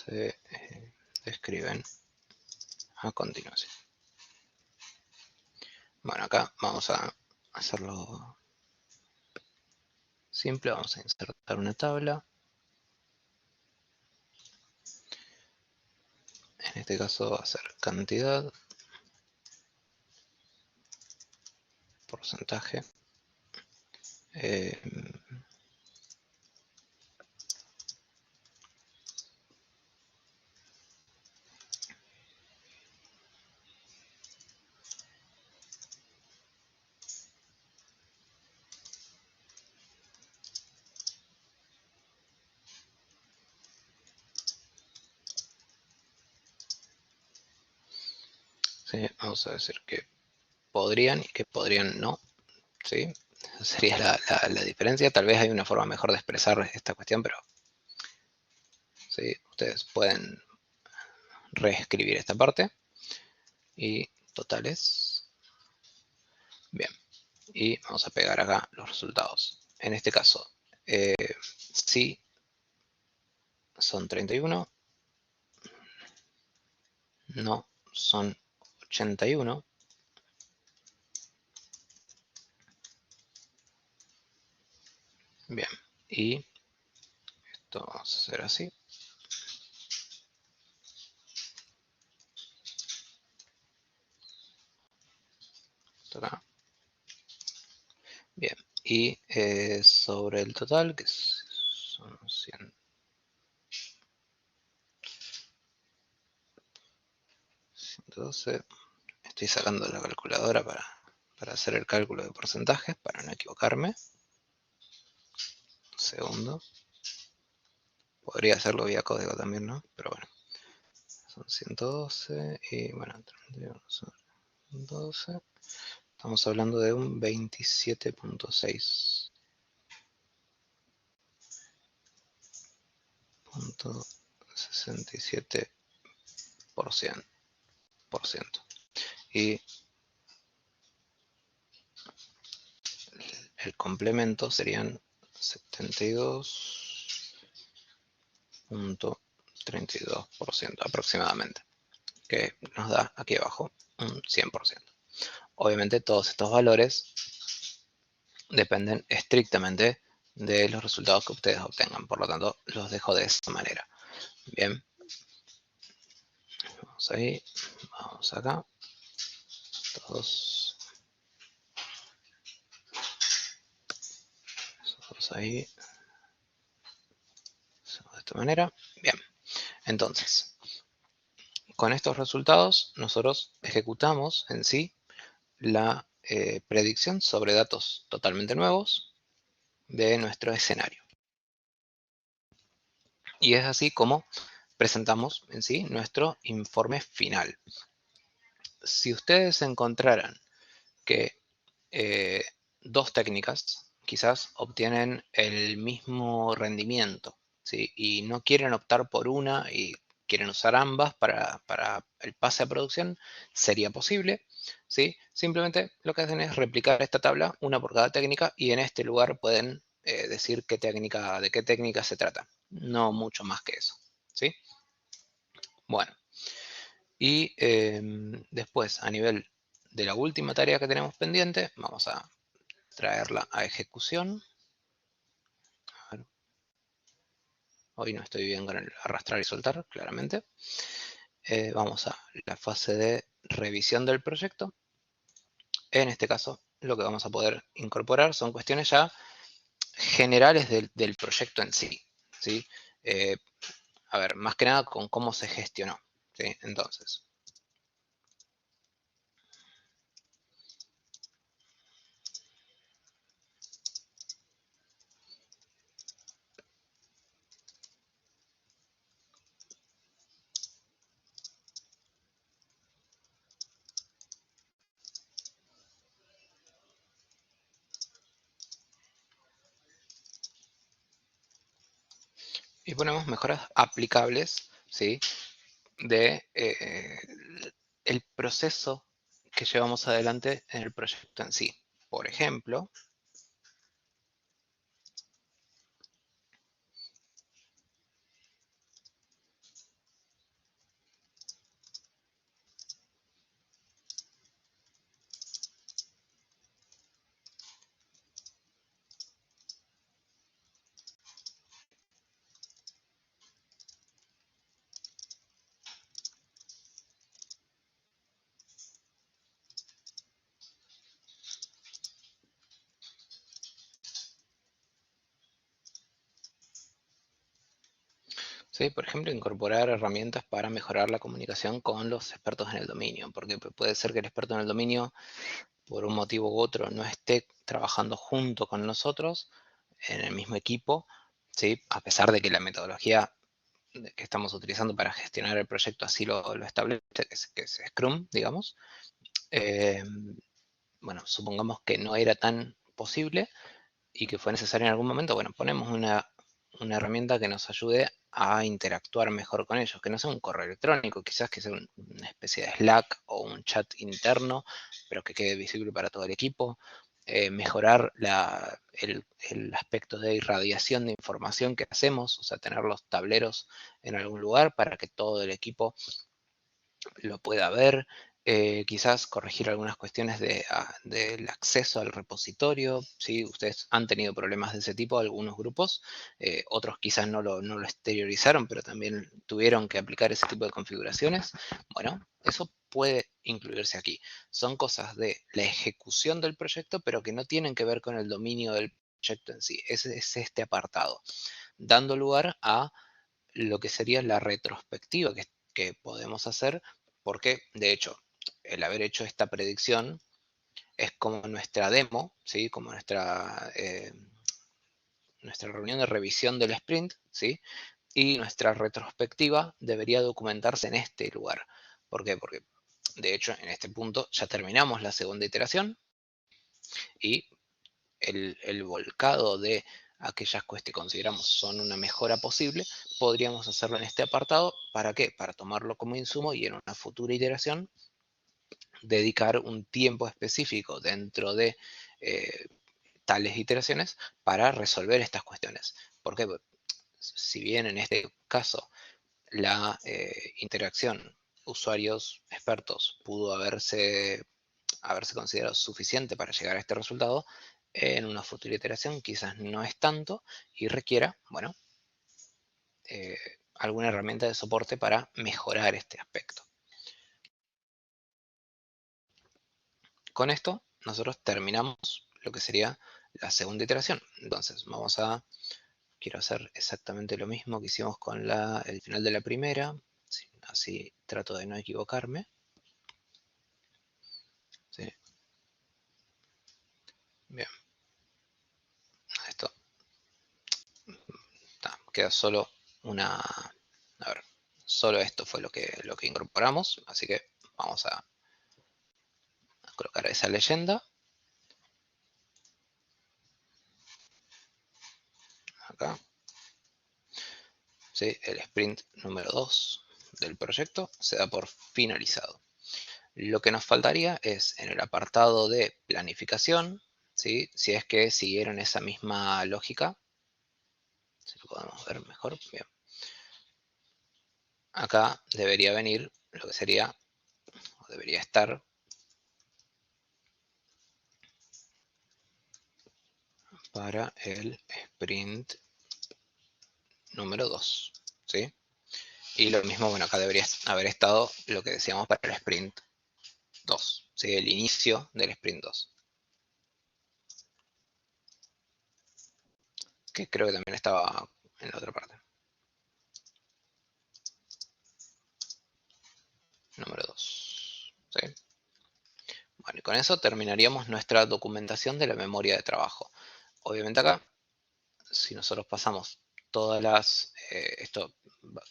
se describen a continuación. Bueno, acá vamos a hacerlo simple, vamos a insertar una tabla. En este caso va a ser cantidad, porcentaje, ¿sí? Vamos a decir que podrían y que podrían no, ¿sí? Esa sería la diferencia. Tal vez hay una forma mejor de expresar esta cuestión, pero ¿sí? Ustedes pueden reescribir esta parte. Y totales. Bien. Y vamos a pegar acá los resultados. En este caso, sí son 31. No son 81. Bien. Y esto vamos a hacer así. Esto acá. Bien. Y sobre el total, que son 100. 112. Estoy sacando la calculadora para hacer el cálculo de porcentajes, para no equivocarme. Un segundo. Podría hacerlo vía código también, ¿no? Pero bueno. Son 112 y bueno, 31 sobre 12. Estamos hablando de un 27.67%. Y el complemento serían 72.32% aproximadamente, que nos da aquí abajo un 100%. Obviamente todos estos valores dependen estrictamente de los resultados que ustedes obtengan, por lo tanto los dejo de esa manera. Bien, vamos ahí, vamos acá, todos ahí, de esta manera. Bien, entonces, con estos resultados nosotros ejecutamos en sí la predicción sobre datos totalmente nuevos de nuestro escenario. Y es así como presentamos en sí nuestro informe final. Si ustedes encontraran que dos técnicas quizás obtienen el mismo rendimiento, ¿sí? Y no quieren optar por una y quieren usar ambas para el pase a producción, sería posible, ¿sí? Simplemente lo que hacen es replicar esta tabla, una por cada técnica, y en este lugar pueden decir de qué técnica se trata. No mucho más que eso, ¿sí? Bueno, y después a nivel de la última tarea que tenemos pendiente, vamos a traerla a ejecución. A ver. Hoy no estoy bien con el arrastrar y soltar, claramente. Vamos a la fase de revisión del proyecto. En este caso, lo que vamos a poder incorporar son cuestiones ya generales del proyecto en sí, ¿sí? A ver, más que nada con cómo se gestionó, ¿sí? Entonces, y ponemos mejoras aplicables, ¿sí? De el proceso que llevamos adelante en el proyecto en sí. Por ejemplo, ¿sí? Por ejemplo, incorporar herramientas para mejorar la comunicación con los expertos en el dominio, porque puede ser que el experto en el dominio, por un motivo u otro, no esté trabajando junto con nosotros en el mismo equipo, ¿sí? A pesar de que la metodología que estamos utilizando para gestionar el proyecto así lo establece, que es Scrum, digamos. Eh, bueno, supongamos que no era tan posible y que fue necesario en algún momento, bueno, ponemos una herramienta que nos ayude a interactuar mejor con ellos, que no sea un correo electrónico, quizás que sea una especie de Slack o un chat interno, pero que quede visible para todo el equipo. Mejorar el aspecto de irradiación de información que hacemos, o sea, tener los tableros en algún lugar para que todo el equipo lo pueda ver, quizás corregir algunas cuestiones del acceso al repositorio, ¿sí? Ustedes han tenido problemas de ese tipo, algunos grupos, otros quizás no lo exteriorizaron, pero también tuvieron que aplicar ese tipo de configuraciones. Bueno, eso puede incluirse aquí. Son cosas de la ejecución del proyecto, pero que no tienen que ver con el dominio del proyecto en sí. Ese es este apartado, dando lugar a lo que sería la retrospectiva que podemos hacer, porque de hecho el haber hecho esta predicción es como nuestra demo, ¿sí? Como nuestra reunión de revisión del sprint, ¿sí? Y nuestra retrospectiva debería documentarse en este lugar. ¿Por qué? Porque de hecho en este punto ya terminamos la segunda iteración y el volcado de aquellas que consideramos son una mejora posible, podríamos hacerlo en este apartado. ¿Para qué? Para tomarlo como insumo y en una futura iteración dedicar un tiempo específico dentro de tales iteraciones para resolver estas cuestiones. Porque si bien en este caso la interacción usuarios expertos pudo haberse considerado suficiente para llegar a este resultado, en una futura iteración quizás no es tanto y requiera, bueno, eh, alguna herramienta de soporte para mejorar este aspecto. Con esto nosotros terminamos lo que sería la segunda iteración. Entonces quiero hacer exactamente lo mismo que hicimos con el final de la primera, así trato de no equivocarme. ¿Sí? Bien, esto queda solo a ver, solo esto fue lo que incorporamos, así que vamos a colocar esa leyenda acá. ¿Sí? El sprint número 2 del proyecto se da por finalizado. Lo que nos faltaría es en el apartado de planificación, ¿sí? Si es que siguieron esa misma lógica, si lo podemos ver mejor. Bien. Acá debería venir lo que sería, o debería estar, para el sprint número 2, ¿sí? Y lo mismo, bueno, acá debería haber estado lo que decíamos para el sprint 2, ¿sí? El inicio del sprint 2. Que creo que también estaba en la otra parte. Número 2. ¿Sí? Bueno, y con eso terminaríamos nuestra documentación de la memoria de trabajo. Obviamente acá, si nosotros pasamos todas las... esto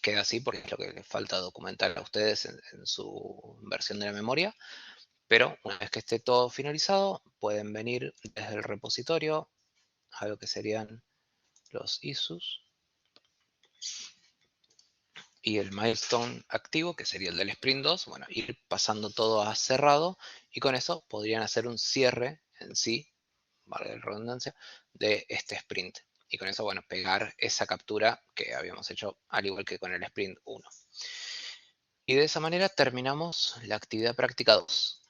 queda así porque es lo que les falta documentar a ustedes en su versión de la memoria, pero una vez que esté todo finalizado, pueden venir desde el repositorio a lo que serían los issues y el milestone activo, que sería el del sprint 2, bueno, ir pasando todo a cerrado y con eso podrían hacer un cierre en sí, valga la redundancia, de este sprint. Y con eso, bueno, pegar esa captura que habíamos hecho al igual que con el sprint 1. Y de esa manera terminamos la actividad práctica 2.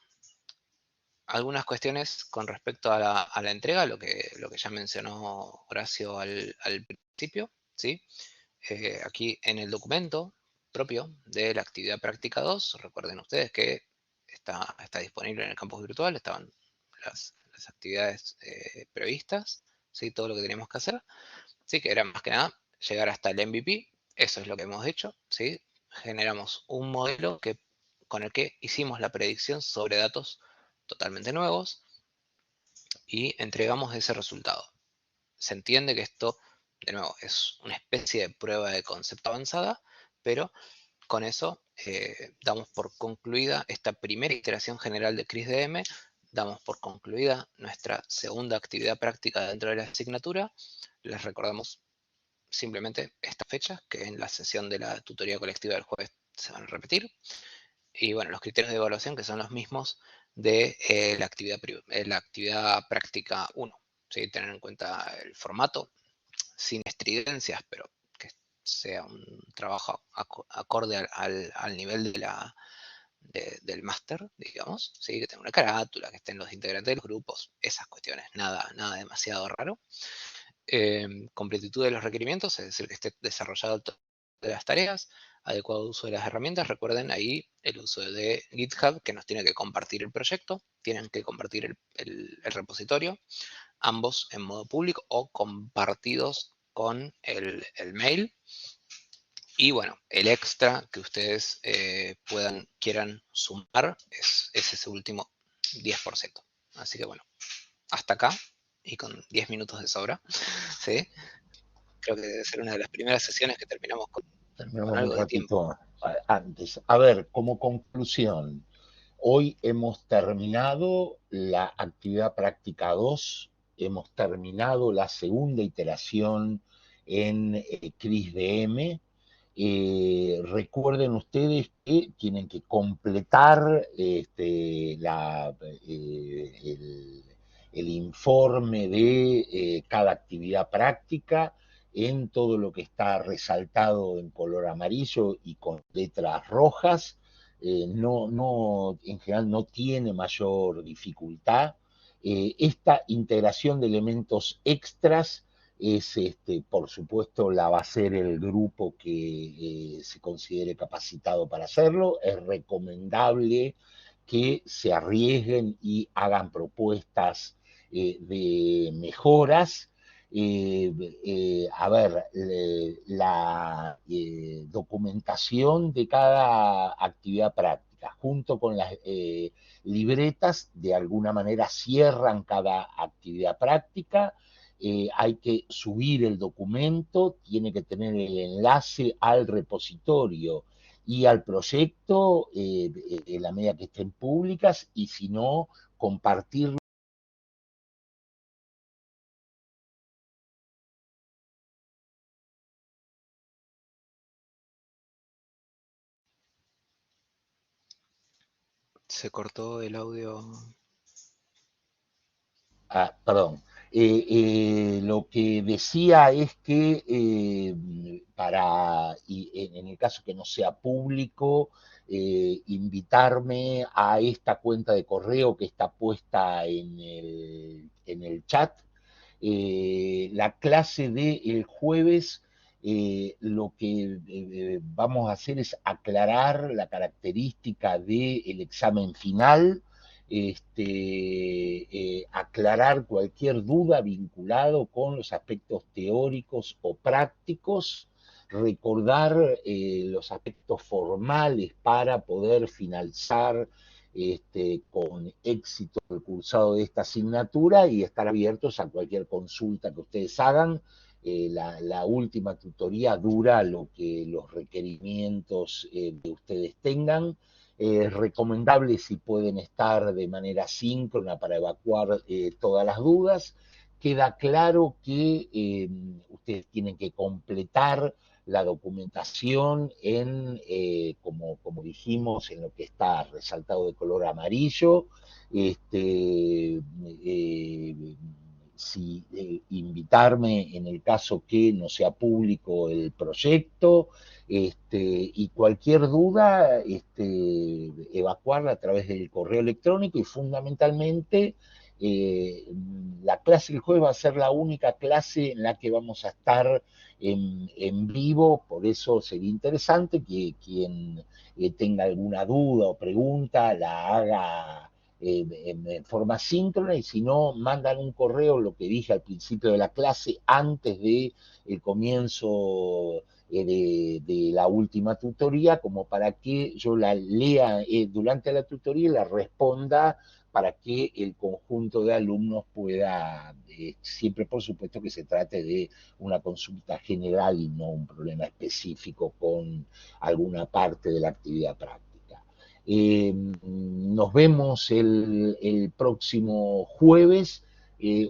Algunas cuestiones con respecto a la entrega, lo que ya mencionó Horacio al principio, ¿sí? Aquí en el documento propio de la actividad práctica 2, recuerden ustedes que está disponible en el campus virtual, estaban las actividades previstas, ¿sí? Todo lo que teníamos que hacer, ¿sí? Que era más que nada llegar hasta el MVP, eso es lo que hemos hecho, ¿sí? Generamos un modelo con el que hicimos la predicción sobre datos totalmente nuevos y entregamos ese resultado. Se entiende que esto, de nuevo, es una especie de prueba de concepto avanzada, pero con eso damos por concluida esta primera iteración general de CRISDM, damos por concluida nuestra segunda actividad práctica dentro de la asignatura. Les recordamos simplemente estas fechas que en la sesión de la tutoría colectiva del jueves se van a repetir. Y bueno, los criterios de evaluación que son los mismos de la actividad práctica 1. ¿Sí? Tener en cuenta el formato, sin estridencias, pero que sea un trabajo acorde al nivel del máster, digamos, ¿sí? Que tenga una carátula, que estén los integrantes de los grupos, esas cuestiones, nada demasiado raro. Completitud de los requerimientos, es decir, que esté desarrollado todas las tareas, adecuado uso de las herramientas. Recuerden ahí el uso de GitHub, que nos tiene que compartir el proyecto, tienen que compartir el repositorio, ambos en modo público o compartidos con el mail. Y bueno, el extra que ustedes quieran sumar es ese último 10%. Así que bueno, hasta acá y con 10 minutos de sobra, ¿sí? Creo que debe ser una de las primeras sesiones que terminamos con Terminamos un algo de tiempo. ratito antes. A ver, como conclusión, hoy hemos terminado la actividad práctica 2, hemos terminado la segunda iteración en CRISDM. Recuerden ustedes que tienen que completar el informe de cada actividad práctica en todo lo que está resaltado en color amarillo y con letras rojas. En general no tiene mayor dificultad. Esta integración de elementos extras es, por supuesto, la va a ser el grupo que se considere capacitado para hacerlo. Es recomendable que se arriesguen y hagan propuestas de mejoras. A ver, la documentación de cada actividad práctica junto con las libretas de alguna manera cierran cada actividad práctica. Hay que subir el documento, tiene que tener el enlace al repositorio y al proyecto en la medida que estén públicas y si no, compartirlo. Se cortó el audio. Perdón. Lo que decía es que en el caso que no sea público, invitarme a esta cuenta de correo que está puesta en el chat. La clase del jueves lo que vamos a hacer es aclarar la característica del examen final, aclarar cualquier duda vinculado con los aspectos teóricos o prácticos, recordar los aspectos formales para poder finalizar con éxito el cursado de esta asignatura y estar abiertos a cualquier consulta que ustedes hagan. La última tutoría dura lo que los requerimientos de ustedes tengan. Es recomendable si pueden estar de manera síncrona para evacuar todas las dudas. Queda claro que ustedes tienen que completar la documentación como dijimos, en lo que está resaltado de color amarillo. Si invitarme en el caso que no sea público el proyecto, y cualquier duda, evacuarla a través del correo electrónico y fundamentalmente eh, la clase del jueves va a ser la única clase en la que vamos a estar en vivo, por eso sería interesante que quien tenga alguna duda o pregunta la haga en forma síncrona y si no, mandan un correo, lo que dije al principio de la clase, antes de el comienzo de la última tutoría, como para que yo la lea durante la tutoría y la responda para que el conjunto de alumnos pueda, siempre por supuesto que se trate de una consulta general y no un problema específico con alguna parte de la actividad práctica. Nos vemos el próximo jueves.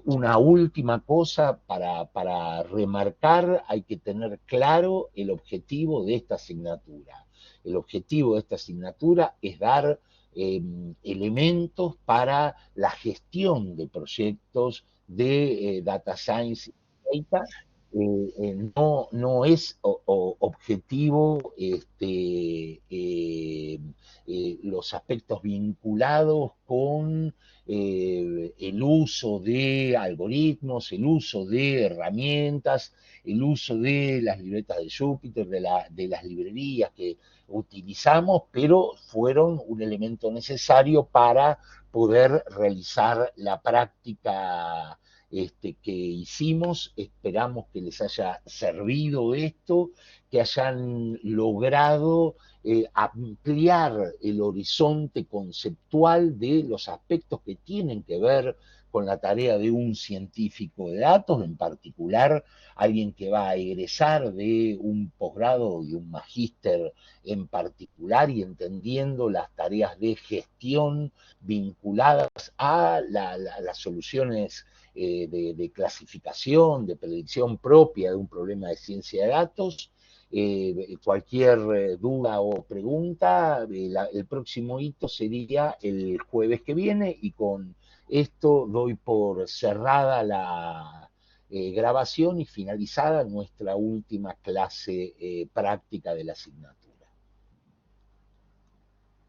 Una última cosa para remarcar, hay que tener claro el objetivo de esta asignatura. El objetivo de esta asignatura es dar elementos para la gestión de proyectos de Data Science y Data. No es objetivo los aspectos vinculados con el uso de algoritmos, el uso de herramientas, el uso de las libretas de Jupyter, de las librerías que utilizamos, pero fueron un elemento necesario para poder realizar la práctica que hicimos. Esperamos que les haya servido esto, que hayan logrado ampliar el horizonte conceptual de los aspectos que tienen que ver con la tarea de un científico de datos, en particular alguien que va a egresar de un posgrado y un magíster en particular y entendiendo las tareas de gestión vinculadas a las soluciones de clasificación, de predicción propia de un problema de ciencia de datos. Cualquier duda o pregunta, el próximo hito sería el jueves que viene y con esto doy por cerrada la grabación y finalizada nuestra última clase práctica de la asignatura.